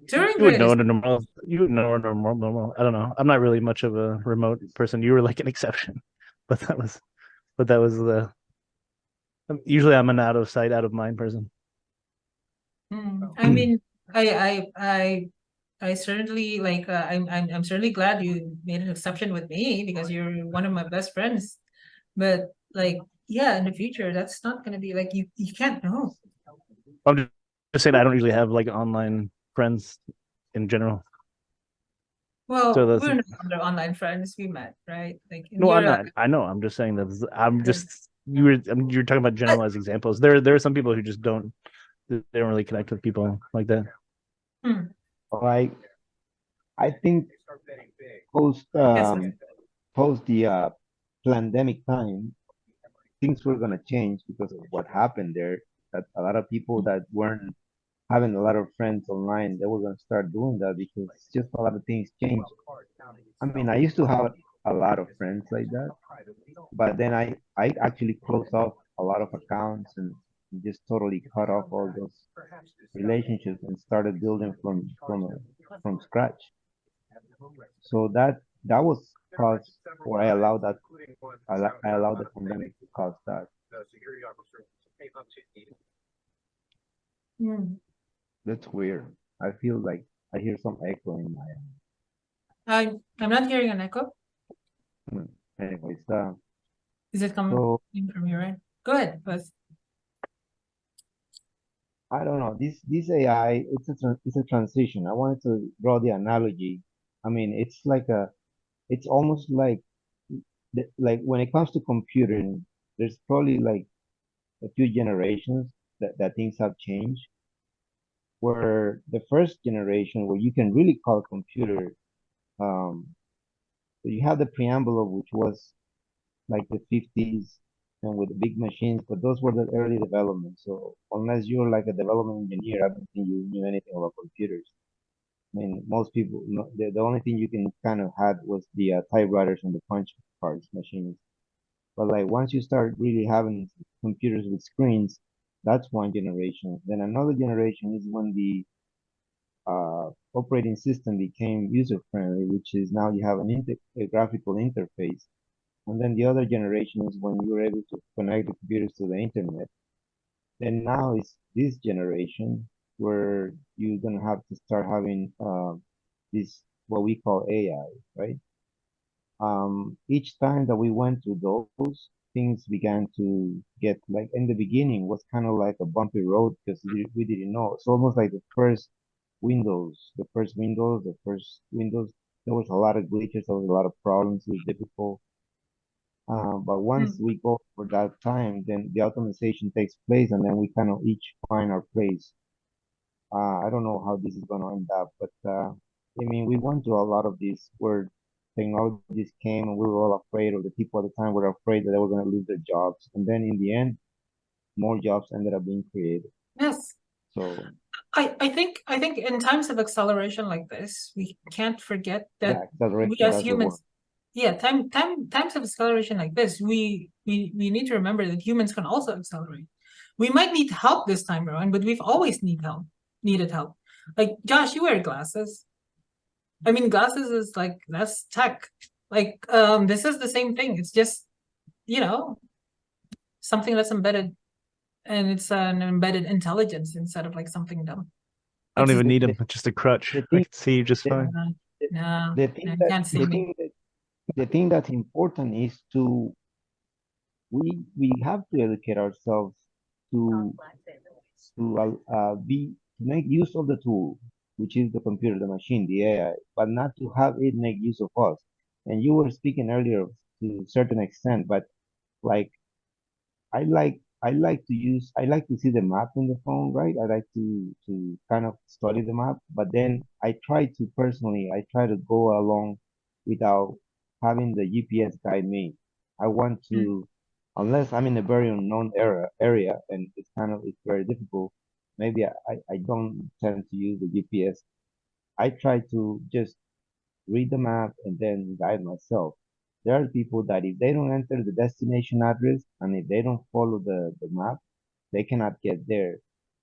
Turing You would grade know is under normal. You would know under normal. I don't know. I'm not really much of a remote person. You were like an exception, but that was the. Usually, I'm an out of sight, out of mind person. I mean, I certainly like I'm certainly glad you made an exception with me because you're one of my best friends. But like, yeah, in the future, that's not gonna be like you can't know. I'm just saying I don't usually have like online friends in general. So Well, that's we're no longer online friends. We met, right? Like, and no, you're I'm not. I know. I'm just saying that you're talking about generalized examples. There are some people who just they don't really connect with people like that. Like I think post Yes. post the pandemic time, things were gonna change because of what happened there. That a lot of people that weren't having a lot of friends online, they were gonna start doing that because just a lot of things changed. I mean, I used to have a lot of friends like that, but then I actually closed off a lot of accounts and just totally cut off all those relationships and started building from scratch. So that was cause, or I allowed that I allowed the pandemic to cause that. Mm. That's weird. I feel like I hear some echo in my. I'm not hearing an echo. Anyways, Is it coming so from your end? Go ahead, Buzz. I don't know. This AI, it's a transition. I wanted to draw the analogy. I mean, it's almost like like when it comes to computing, there's probably like a few generations that things have changed. Where the first generation, where you can really call a computer, um, so you have the preamble of which was like the 50s and with big machines, but those were the early developments. So unless you're like a development engineer, I don't think you knew anything about computers. I mean, most people, the only thing you can kind of had was the typewriters and the punch cards machines. But like once you start really having computers with screens, that's one generation. Then another generation is when the operating system became user friendly, which is now you have a graphical interface. And then the other generation is when you were able to connect the computers to the internet. Then now is this generation where you're gonna have to start having this what we call AI, right? Each time that we went through those, things began to get like in the beginning was kind of like a bumpy road because we didn't know. It's almost like the first Windows, there was a lot of glitches, there was a lot of problems, it was difficult. But once Mm. we go for that time, then the optimization takes place, and then we kind of each find our place. I don't know how this is going to end up, but I mean, we went through a lot of this where technologies came and we were all afraid, or the people at the time were afraid that they were going to lose their jobs. And then in the end, more jobs ended up being created. Yes. So, I think in times of acceleration like this, we can't forget yeah, that we acceleration, as that's the word. humans, yeah, times of acceleration like this, we need to remember that humans can also accelerate. We might need help this time around, but we've always needed help. Like Josh, you wear glasses. I mean, glasses is like that's tech. Like this is the same thing. It's just, you know, something that's embedded, and it's an embedded intelligence instead of like something dumb. I don't It's even need The, them. It's just a crutch. the I thing, can see you just the, fine. the, no, the no, thing you that, can't see the me. thing that, the thing that's important is to we have to educate ourselves to be to make use of the tool, which is the computer, the machine, the AI, but not to have it make use of us. And you were speaking earlier to a certain extent, but like I like to see the map in the phone, right? I like to kind of study the map, but then I try to go along without having the GPS guide me. I want Mm. to, unless I'm in a very unknown area and it's very difficult, maybe I don't tend to use the GPS. I try to just read the map, and then guide myself. There are people that if they don't enter the destination address and if they don't follow the map, they cannot get there.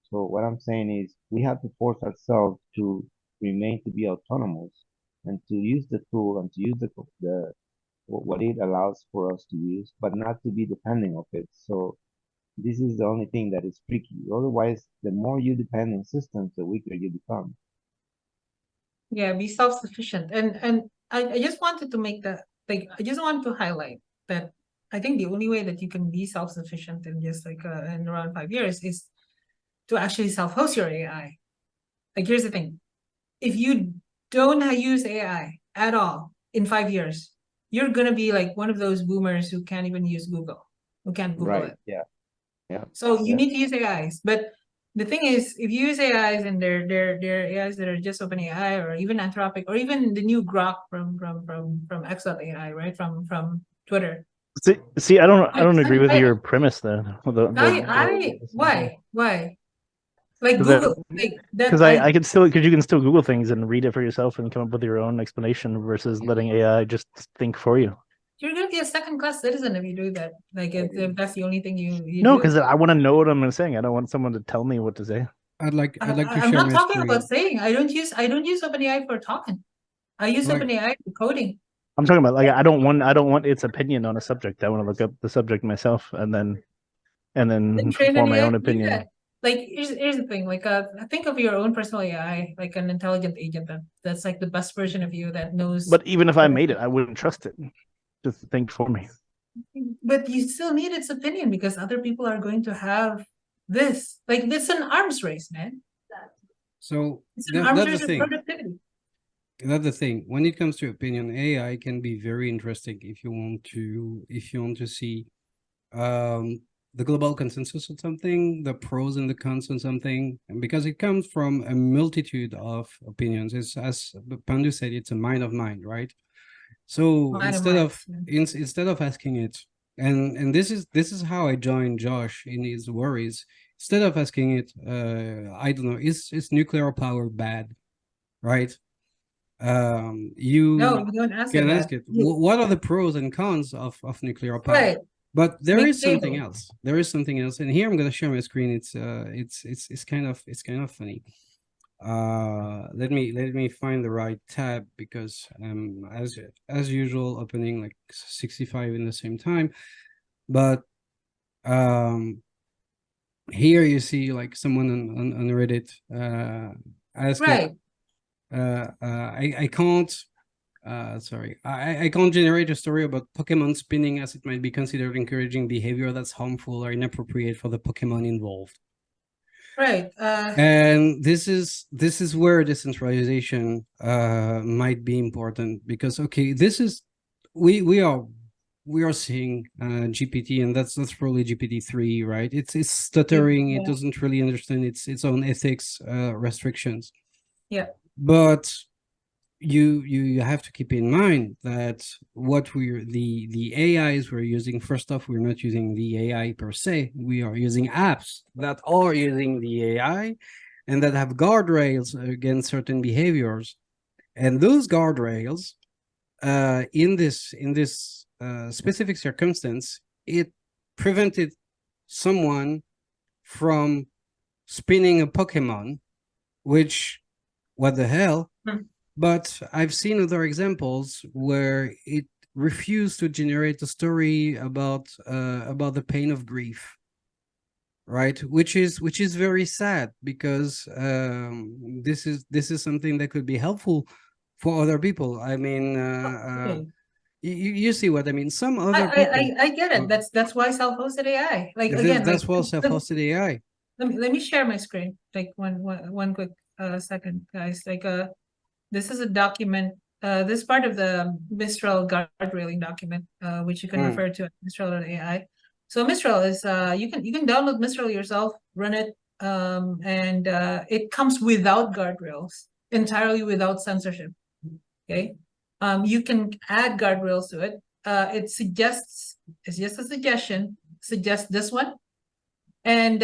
So what I'm saying is we have to force ourselves to remain to be autonomous and to use the tool and to use the what it allows for us to use, but not to be dependent of it. So this is the only thing that is tricky. Otherwise, the more you depend on systems, the weaker you become. Yeah, be self-sufficient. And I just wanted to make that, like, I just want to highlight that I think the only way that you can be self-sufficient in just like in around 5 years is to actually self-host your AI. Like, here's the thing. If you don't use AI at all in 5 years, you're gonna be like one of those boomers who can't even use Google, who can't Google Right. it. Yeah. Yeah. So you Yeah. need to use AIs. But the thing is, if you use AIs and they're AIs that are just OpenAI or even Anthropic or even the new Grok from X.AI, right? From Twitter. See, I don't agree with your I premise there. why? Like Google, like that Because I could still, because you can still Google things and read it for yourself and come up with your own explanation versus letting AI just think for you. you're gonna be a second-class citizen if you do that. Like if that's the only thing you No, do. because I want to know what I'm saying. I don't want someone to tell me what to say. I'd like to I'm share not my talking about screen. saying. I don't use OpenAI for talking. I use Like OpenAI for coding. I'm talking about like I don't want its opinion on a subject. I want to look up the subject myself and Then then train an form my AI own to do opinion. that. Like here's the thing. Like think of your own personal AI, like an intelligent agent that's like the best version of you that knows. But even if I made it, I wouldn't trust it to think for me. But you still need its opinion because other people are going to have this. Like it's an arms race, man. so It's an arms that's the race of thing. productivity. That's the thing. When it comes to opinion, AI can be very interesting if you want to see the global consensus on something, the pros and the cons on something, and because it comes from a multitude of opinions. It's as Pandu said, it's a mind of mind, right? So Mind of minds. instead of asking it, and this is how I joined Josh in his worries. Instead of asking it, I don't know, is nuclear power bad, right? No, You you don't ask it can that. ask it, what are the pros and cons of nuclear power? Right. But there Make is something table. else. There is something else, and here I'm gonna share my screen. It's kind of funny. Let me find the right tab because as usual opening like 65 in the same time. But um here you see like someone on Reddit asking, Right. I can't sorry, I can't generate a story about Pokemon spinning as it might be considered encouraging behavior that's harmful or inappropriate for the Pokemon involved. Right. And this is where decentralization might be important, because okay, this is we are seeing GPT, and that's probably GPT-3, right? It's stuttering. It Yeah. doesn't really understand its own ethics restrictions. Yeah. But you have to keep in mind that what we're the AIs we're using, first off, we're not using the AI per se. We are using apps that are using the AI and that have guardrails against certain behaviors. And those guardrails, in this specific circumstance, it prevented someone from spinning a Pokemon, which, what the hell? Hmm. But I've seen other examples where it refused to generate a story about the pain of grief, right? Which is very sad, because this is something that could be helpful for other people. I mean, Okay. you see what I mean? Some I, other I people, I get it. That's why self-hosted AI. Like again, like that's well self-hosted AI. let me share my screen. Like one quick second, guys. Like this is a document. This is part of the Mistral guardrailing document, which you can Mm. refer to as Mistral AI. So Mistral is you can download Mistral yourself, run it, and it comes without guardrails, entirely without censorship. Okay, you can add guardrails to it. It suggests, it's just a suggestion. Suggest this one, and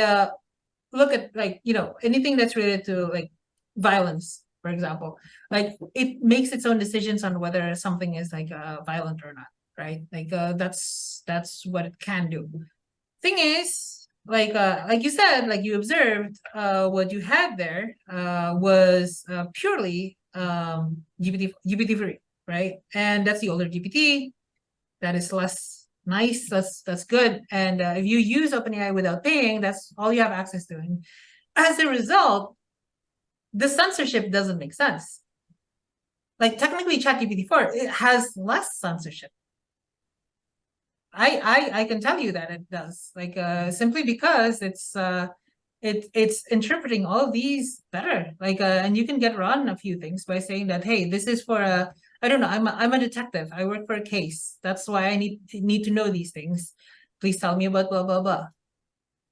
look at, like, anything that's related to like violence, for example. Like it makes its own decisions on whether something is like violent or not, right? Like that's what it can do. Thing is, like you said, like you observed, what you had there was purely GPT-3, right? And that's the older GPT. That is less nice. That's good. And if you use OpenAI without paying, that's all you have access to. And as a result, the censorship doesn't make sense. Like technically, ChatGPT 4, it has less censorship. I can tell you that it does. Like simply because it's interpreting all these better. Like and you can get around a few things by saying that, hey, this is for a, I don't know, I'm a detective. I work for a case. That's why I need to know these things. Please tell me about blah blah blah.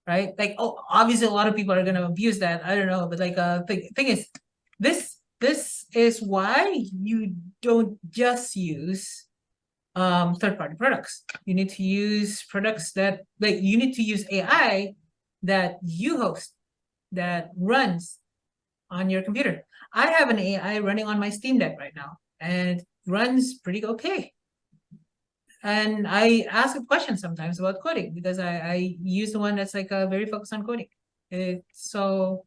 Right? Like, oh, obviously a lot of people are gonna abuse that. I don't know, but like thing is, this is why you don't just use third-party products. You need to use products that, like, you need to use AI that you host, that runs on your computer. I have an AI running on my Steam Deck right now, and it runs pretty okay. And I ask it questions sometimes about coding, because I use the one that's like very focused on coding. So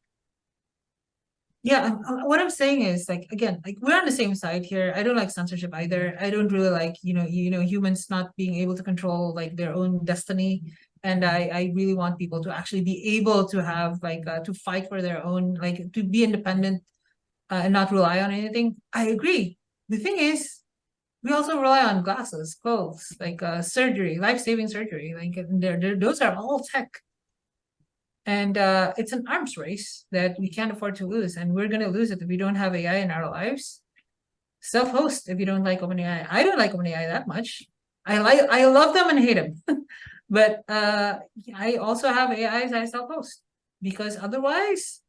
yeah, what I'm saying is, like, again, like we're on the same side here. I don't like censorship either. I don't really like, humans not being able to control like their own destiny. And I really want people to actually be able to have like to fight for their own, like to be independent and not rely on anything. I agree. The thing is, we also rely on glasses, clothes, like surgery, life-saving surgery. Like those are all tech. And it's an arms race that we can't afford to lose. And we're going to lose it if we don't have AI in our lives. Self-host if you don't like OpenAI. I don't like OpenAI that much. I love them and hate them. But I also have AIs I self-host, because otherwise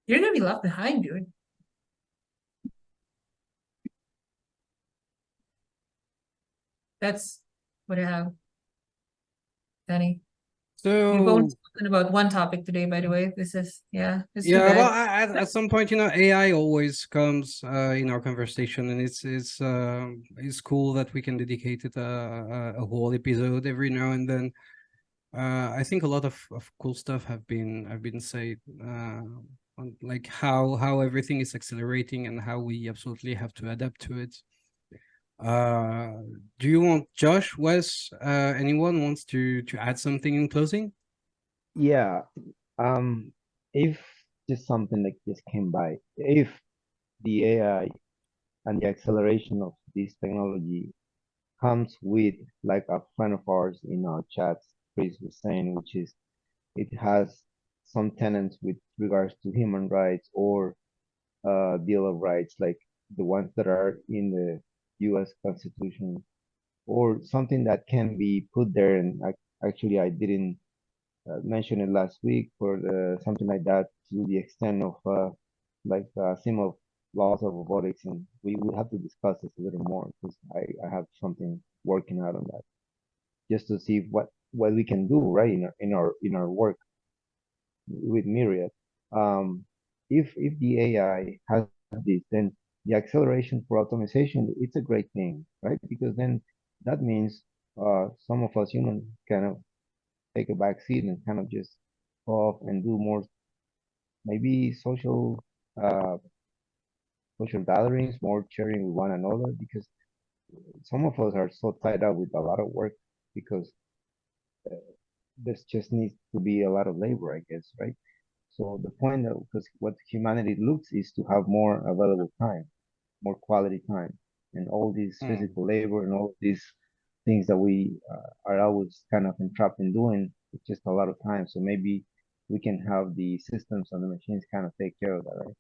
you're going to be left behind, dude. That's what I have. Danny. We've only So spoken about one topic today, by the way. This is, yeah, it's too yeah, well, bad. at some point, AI always comes in our conversation, and it's cool that we can dedicate it a whole episode every now and then. I think a lot of cool stuff have been said on like how everything is accelerating and how we absolutely have to adapt to it. Uh, do you want Josh, Wes, anyone wants to add something in closing? Yeah. If just something like this came by, if the AI and the acceleration of this technology comes with, like a friend of ours in our chats, Chris was saying, which is it has some tenets with regards to human rights or Bill of Rights, like the ones that are in the U.S. Constitution, or something that can be put there. And actually, I didn't mention it last week, or something like that, to the extent of like some of laws of robotics, and we will have to discuss this a little more because I have something working out on that, just to see what we can do right in our work with Myriad. Um, if the AI has this, then the acceleration for optimization, it's a great thing, right? Because then that means some of us humans kind of take a back seat and kind of just go off and do more, maybe uh, social gatherings, more sharing with one another, because some of us are so tied up with a lot of work because this just needs to be a lot of labor, I guess, right? So the point of, because what humanity looks is to have more available time, more quality time, and all this physical labor and all these things that we are always kind of entrapped in doing, it's just a lot of time. So maybe we can have the systems and the machines kind of take care of that, right?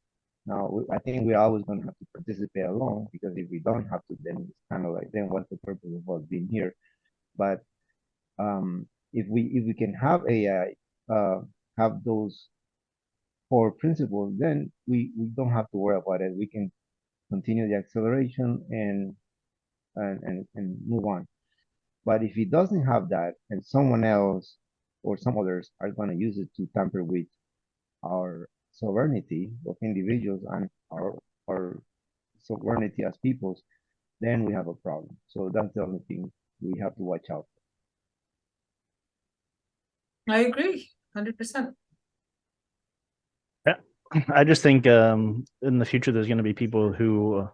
Now, I think we're always going to have to participate alone, because if we don't have to, then it's kind of like, then what's the purpose of us being here? But if we can have AI have those core principles, then we don't have to worry about it. We can continue the acceleration and move on. But if it doesn't have that, and someone else or some others are going to use it to tamper with our sovereignty of individuals and our sovereignty as peoples, then we have a problem. So that's the only thing we have to watch out I agree, 100%. Yeah, I just think in the future there's going to be people who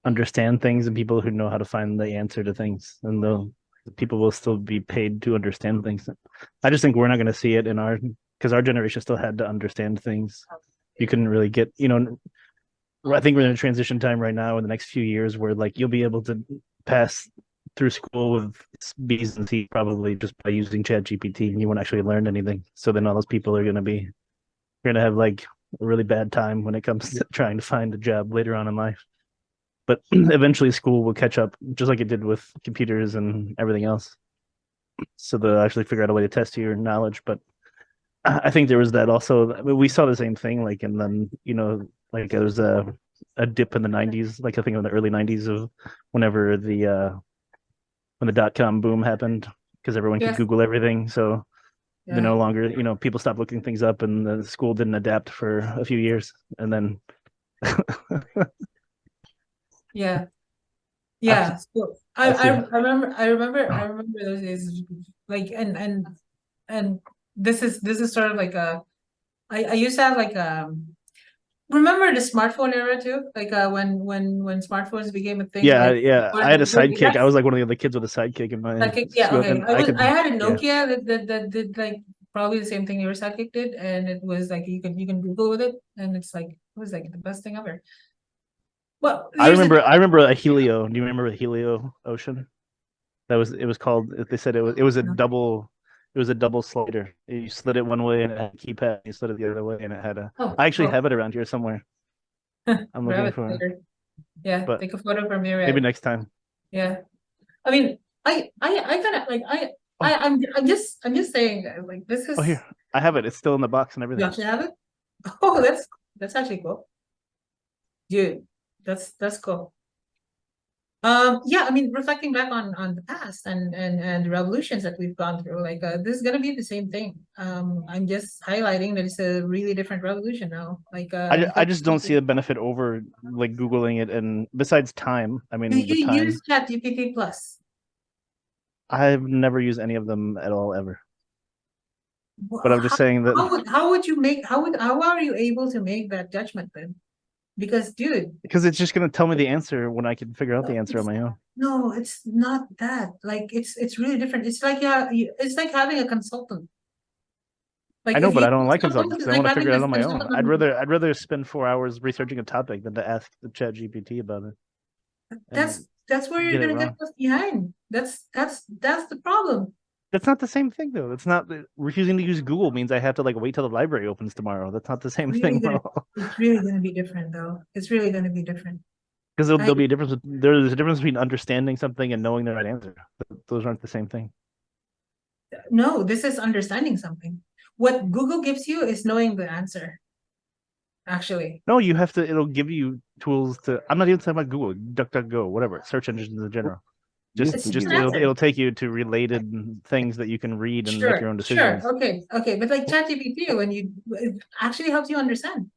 understand things and people who know how to find the answer to things, and the people will still be paid to understand things. I just think we're not going to see it in our, because our generation still had to understand things. You couldn't really get, I think we're in a transition time right now in the next few years where like you'll be able to pass through school with B's and C's probably just by using Chat GPT, and you won't actually learn anything. So then all those people are going to have like a really bad time when it comes to trying to find a job later on in life. But eventually school will catch up, just like it did with computers and everything else. So they'll actually figure out a way to test your knowledge. But I think there was that also. I mean, we saw the same thing, like, and then like there was a dip in the '90s, like I think in the early '90s of whenever when the dot-com boom happened, because everyone could Yes. Google everything. So Yeah. they're no longer, people stopped looking things up, and the school didn't adapt for a few years, and then Yeah. Yeah. So actually. I remember those days, like, and this is sort of like I used to have like remember the smartphone era too? Like when smartphones became a thing, yeah, like yeah. I had a sidekick. that's I was like one of the other kids with a sidekick in my like yeah, school, okay. and I could, I had a yeah. Nokia that did like probably the same thing your sidekick did, and it was like you can Google with it, and it's like it was like the best thing ever. Well, I here's the remember thing. I remember a Helio. Do you remember the Helio Ocean? It was called, they said it was a double slider. You slid it one way and it had a keypad, you slid it the other way and it had a, Oh, I actually well, have it around here somewhere. I'm grab looking it for it, later. Yeah, but take a photo from your maybe end. next time. Yeah. I mean, I kind of like Oh, I'm just saying like this oh, is here. I have it. It's still in the box and you everything. actually have it. Oh, that's actually cool, dude. That's cool. Yeah, I mean, reflecting back on the past and the revolutions that we've gone through, like this is gonna be the same thing. I'm just highlighting that it's a really different revolution now. Like I just don't see a benefit over like Googling it, and besides time, I you, mean, you with time, use ChatGPT Plus. I've never used any of them at all ever. But Well, I'm just saying that how would you make how are you able to make that judgment then? Because dude, because it's just going to tell me the answer when I can figure out the answer on my own. no, it's not that. Like it's really different. It's like it's like having a consultant. Like I know, if but you I don't like self-host, consultants because I like want to running figure it out this on my yourself own. on- I'd rather spend 4 hours researching a topic than to ask the Chat GPT about it and that's where you're get it gonna get wrong. left behind. That's the problem. That's not the same thing, though. That's not refusing to use Google means I have to like wait till the library opens tomorrow. That's not the same Really thing at gonna, all. it's really gonna be different though. It's really gonna be different. Because I there'll be a difference. There's a difference between understanding something and knowing the right answer. Those aren't the same thing. no, this is understanding something. What Google gives you is knowing the answer. Actually, No, you have to. It'll give you tools to. I'm not even talking about Google, DuckDuckGo, whatever, search engines in general. Used it's to just give an you. answer. It'll take you to related things that you can read and make your own Sure, decisions. okay, but like ChatGPT, when it actually helps you understand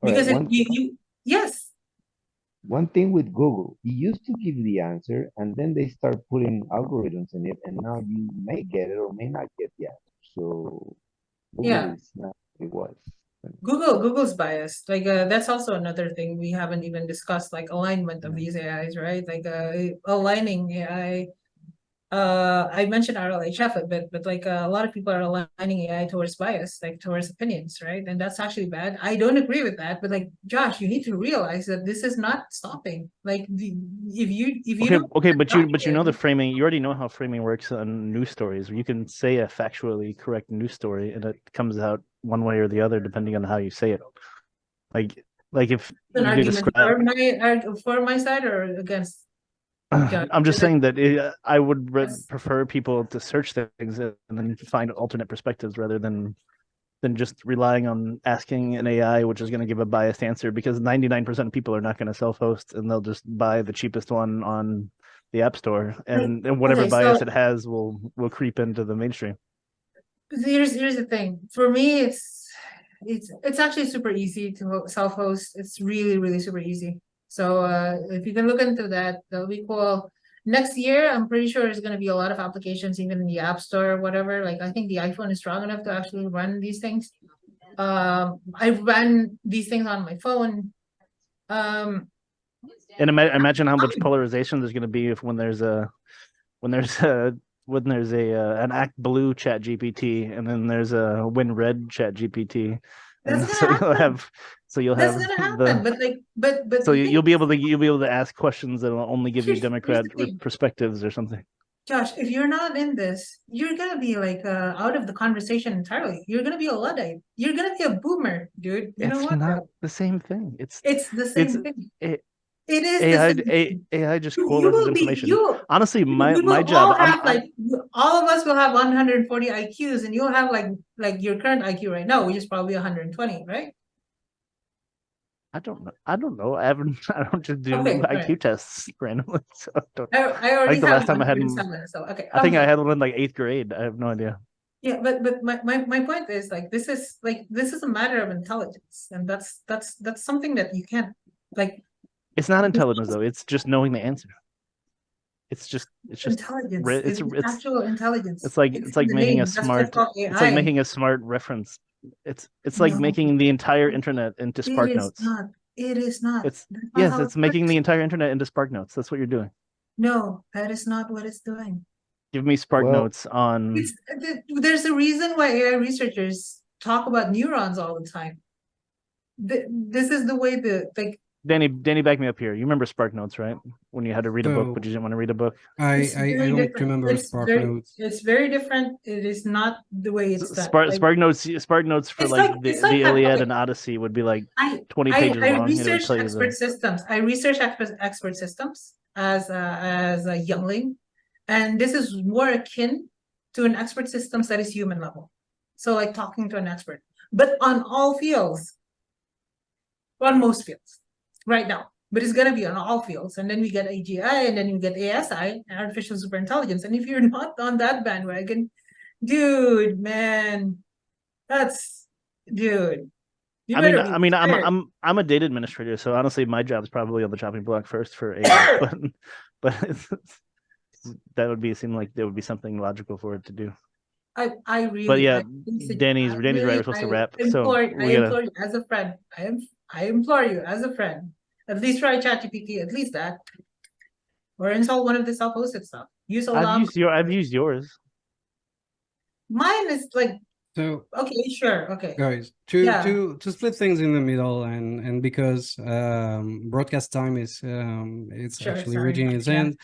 All right, because yes, one thing with Google, it used to give the answer, and then they start putting algorithms in it, and now you may get it or may not get the answer. So Google yeah. is not what it was. Google's biased. Like that's also another thing we haven't even discussed, like alignment of these AIs, right? Like aligning AI. I mentioned RLHF a bit, but like a lot of people are aligning AI towards bias, like towards opinions, right? And that's actually bad. I don't agree with that, but like Josh, you need to realize that this is not stopping. Like if you Okay, don't okay, but you know the document, framing. You already know how framing works on news stories. You can say a factually correct news story, and it comes out one way or the other depending on how you say it. Like like if an you argument describe. for my side or against Josh. I'm just saying that I would Yes. prefer people to search things and then find alternate perspectives rather than just relying on asking an AI, which is going to give a biased answer because 99% of people are not going to self-host and they'll just buy the cheapest one on the App Store, and whatever Okay, bias so it has will creep into the mainstream. here's the thing. For me, it's actually super easy to self-host. It's really super easy. So if you can look into that, that'll be cool. Next year, I'm pretty sure there's gonna be a lot of applications, even in the App Store or whatever. Like I think the iPhone is strong enough to actually run these things. I run these things on my phone. And imagine how much polarization there's going to be if when there's a an Act Blue Chat GPT and then there's a Win Red Chat GPT, and That's so gonna you'll happen. have That's gonna happen. But like, but so the thing you'll be able to ask questions that will only give you here's Democrat the thing. perspectives or something. Josh, if you're not in this, you're gonna be like out of the conversation entirely. You're gonna be a Luddite. You're gonna be a boomer, dude. You know It's what? not the same thing. It's the It's same thing. it, It is the same thing. AI just You coalesces will be information. Honestly, we my will job, all have like all of us will have 140 IQs, and you'll have like your current IQ right now, which is probably 120, right? I don't know. I don't know. I don't just do Okay, all IQ right. tests randomly. So I don't. I I already think the have last time I had, 137, so okay. I think I had one in like 8th grade. I have no idea. Yeah, but my point is like this is a matter of intelligence, and that's something that you can't like It's not intelligence though. It's just knowing the answer. It's just intelligence. It's actual intelligence. it's like It's it's in like the making a name. That's why it's smart. called It's like AI. making a smart reference. It's like No, making the entire internet into it Spark is Notes. not. It is not. It's That's not yes, how it it's making works. the entire internet into Spark Notes. That's what you're doing. No, that is not what it's doing. Give me Spark Well, Notes on. It's there's a reason why AI researchers talk about neurons all the time. This is the way like Danny, back me up here. You remember Spark Notes, right? When you had to read a book, but you So didn't want to read a book. it's I very don't different. remember Spark Notes. It's very different. It is not the way it's done. Like Spark Notes for it's like like it's the like that. Iliad Okay, and Odyssey would be like I 20 pages I long, and it would researched tell you expert the. systems. I researched expert systems as a youngling, and this is more akin to an expert systems that is human level. So like talking to an expert, but on all fields, on most fields, right now. But it's gonna be on all fields, and then we get AGI, and then we get ASI, artificial superintelligence. And if you're not on that bandwagon, dude, man, that's dude. You I mean, better be prepared. I'm a data administrator, so honestly, my job's probably on the chopping block first for AI, but that would seem like there would be something logical for it to do. I But really, yeah, I really, Danny's I right. really, We're supposed to I wrap, so implore, I we gotta. implore you as a friend. I implore you as a friend. At least try ChatGPT, at least that, or install one of the self-hosted stuff. Use a log. I've used yours. Mine is like So Okay, sure. Okay. guys, Yeah. to split things in the middle, and because broadcast time is it's Sure. actually Sorry. reaching its Yeah. end.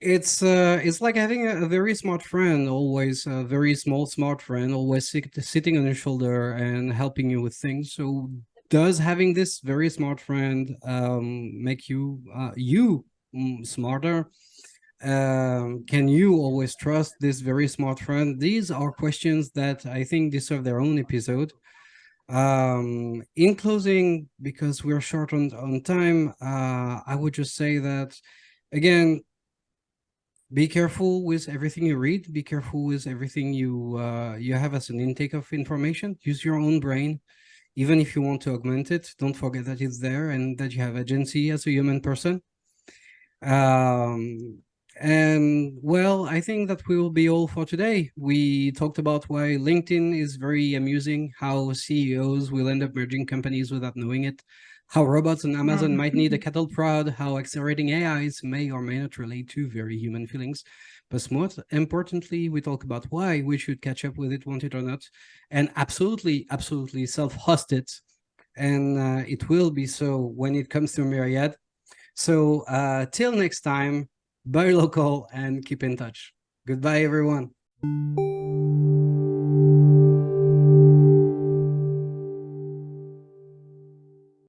It's like having a very smart friend, always a very small smart friend, always sitting on your shoulder and helping you with things. So does having this very smart friend make you smarter? Can you always trust this very smart friend? These are questions that I think deserve their own episode. In closing, because we're short on time, I would just say that again, be careful with everything you read. Be careful with everything you have as an intake of information. Use your own brain, even if you want to augment it. Don't forget that it's there and that you have agency as a human person. Um, and well, I think that will be all for today. We talked about why LinkedIn is very amusing, how CEOs will end up merging companies without knowing it, how robots on Amazon might need a cattle prod, how accelerating AIs may or may not relate to very human feelings. But most importantly, we talk about why we should catch up with it, want it or not, and absolutely, absolutely self-host it. And it will be so when it comes to Myriad. So till next time, buy local and keep in touch. Goodbye, everyone.